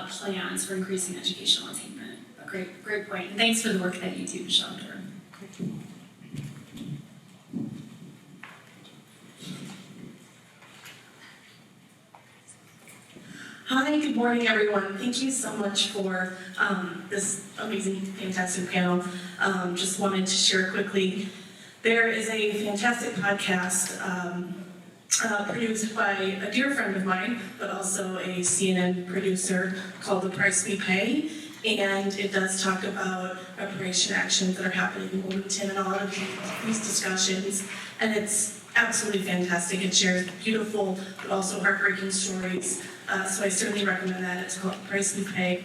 plans for increasing educational attainment. A great point. And thanks for the work that you do, Michelle. Hi, good morning, everyone. Thank you so much for this amazing, fantastic panel. Just wanted to share quickly, there is a fantastic podcast produced by a dear friend of mine, but also a CNN producer called The Price We Pay. And it does talk about reparation actions that are happening in Wilmington and a lot of these discussions. And it's absolutely fantastic. It shares beautiful but also heartbreaking stories. So I certainly recommend that. It's called The Price We Pay.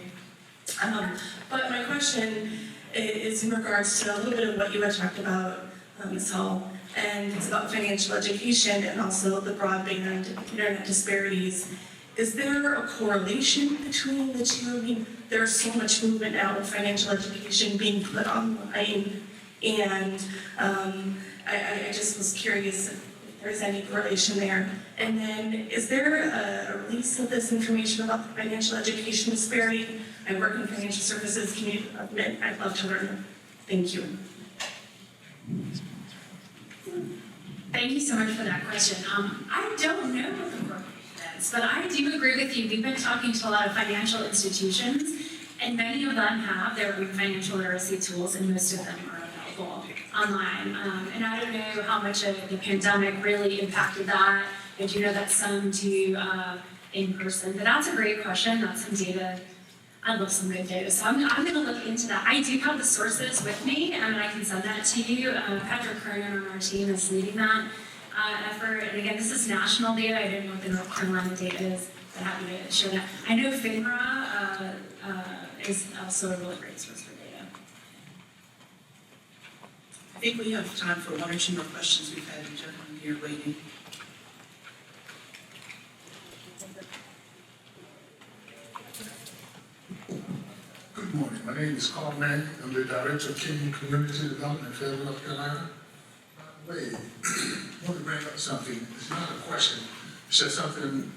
But my question is in regards to a little bit of what you had talked about, Ms. Hall, and it's about financial education and also the broadband internet disparities. Is there a correlation between the two? I mean, there's so much movement now of financial education being put online, and I just was curious if there's any correlation there. And then, is there a release of this information about the financial education disparity? I work in financial services, community development. I'd love to learn. Thank you. Thank you so much for that question. I don't know what the correlation is, but I do agree with you. We've been talking to a lot of financial institutions, and many of them have their own financial literacy tools, and most of them are available online. And I don't know how much of the pandemic really impacted that. I do know that some do in person, but that's a great question. That's some data. I love some good data, so I'm going to look into that. I do have the sources with me, and I can send that to you. Patrick Kernan on our team is leading that effort. And again, this is national data. I don't know what the North Carolina data is, but happy to share that. I know FINRA is also a really great source for data. I think we have time for 1 or 2 more questions. We've had a gentleman here waiting. Good morning. My name is Carl Manning. I'm the Director of Kingdom Community Development in Fayetteville, North Carolina. By the way, I want to bring up something. It's not a question. It's just something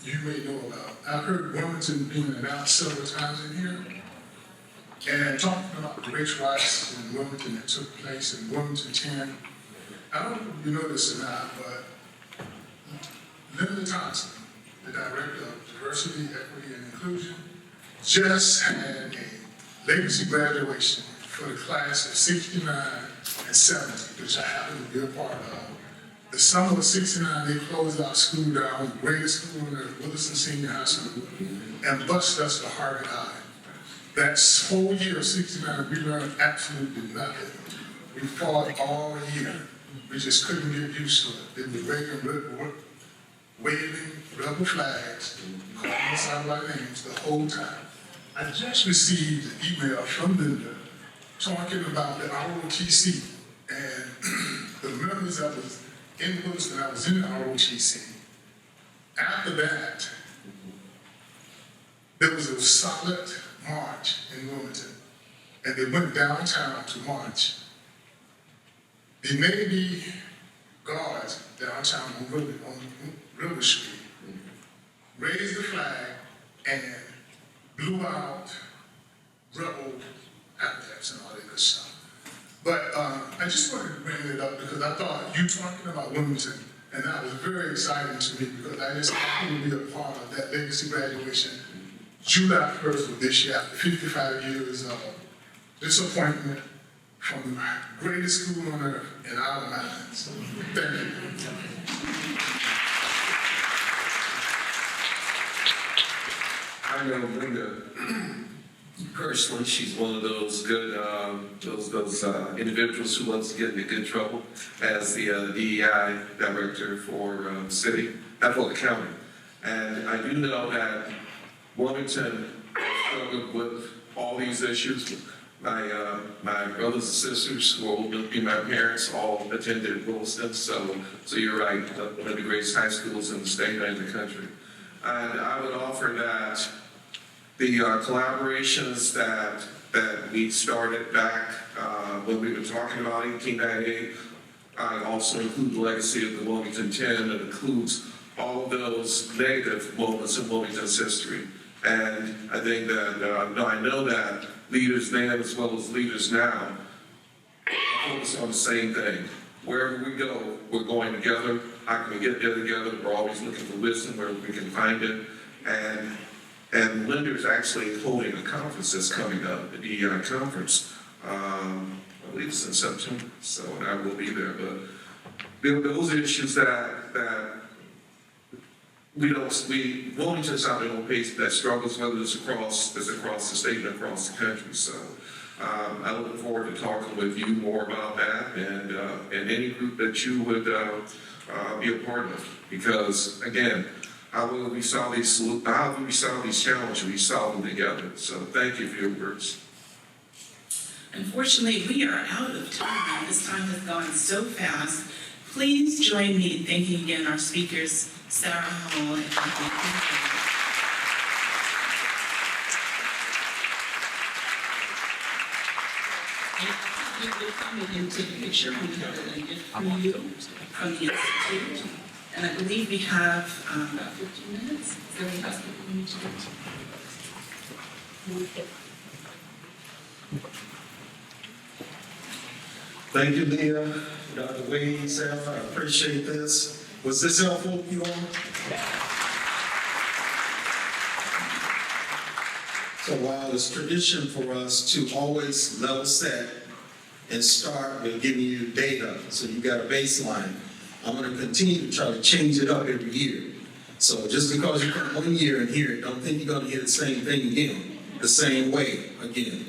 you may know about. I've heard Wilmington being announced several times in here. And talking about the race riots in Wilmington that took place in Wilmington 10. I don't know if you know this or not, but Linda Thompson, the Director of Diversity, Equity, and Inclusion, just had a legacy graduation for the class of 69 and 70, which I happen to be a part of. The summer of 69, they closed our school down, the greatest school in the Williston Senior High School, and bused us to Harvard High. That whole year of 69, we learned absolutely nothing. We fought all year. we just couldn't get used to it. It was waving rebel flags, calling us out by names the whole time. I just received an email from Linda talking about the ROTC and the members that was in Williston, I was in the ROTC. After that, there was a solid march in Wilmington, and they went downtown to march. The Navy guards downtown on River Street raised the flag and blew out rebel epithets and all that good stuff. But I just wanted to bring it up because I thought you talking about Wilmington, and that was very exciting to me because I just happened to be a part of that legacy graduation July 1st of this year, after 55 years of disappointment from the greatest school on earth in our minds. Thank you. I know Linda personally. She's one of those good, those individuals who loves to get into good trouble as the DEI director for the city, not for the county. And I do know that Wilmington struggled with all these issues. My brothers and sisters, who will be my parents, all attended Williston, so you're right, one of the greatest high schools in the state and the country. And I would offer that the collaborations that we started back when we were talking about 1898, I also include the legacy of the Wilmington 10, that includes all of those negative moments in Wilmington's history. And I think that, I know that leaders then as well as leaders now focus on the same thing. Wherever we go, we're going together. How can we get there together? We're always looking for wisdom where we can find it. And Linda's actually holding a conference that's coming up, the DEI conference. I believe it's in September, so I will be there. But those issues that Wilmington's not an old pace that struggles, whether it's across the state and across the country. So I look forward to talking with you more about that and any group that you would be a part of. Because again, how will we solve these challenges? We solve them together. So thank you for your words. Unfortunately, we are out of time. This time has gone so fast. Please join me in thanking again our speakers, Sarah Hall and Anthony. You will come in and take a picture. We have a gift for you from the Institute. And I believe we have about 15 minutes. Is there anything else that we need to do? Thank you, Leah, Dr. Wade, Sarah, I appreciate this. Was this helpful, you all? So while it's tradition for us to always level set and start with giving you data, so you got a baseline, I'm gonna continue to try to change it up every year. So just because you come 1 year and hear it, don't think you're gonna hear the same thing again, the same way again.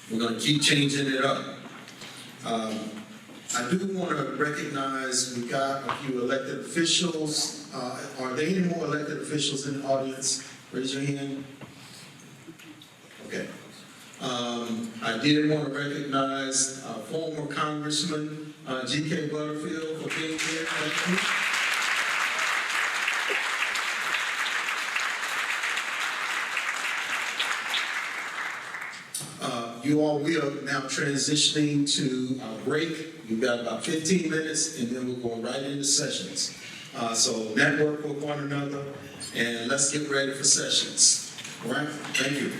We're gonna keep changing it up. I do want to recognize we've got a few elected officials. Are there any more elected officials in the audience? Raise your hand. Okay. I did want to recognize former Congressman G.K. Butterfield for being here. Thank you. You all, we are now transitioning to a break. We've got about 15 minutes, and then we're going right into sessions. So network with one another, and let's get ready for sessions. All right? Thank you.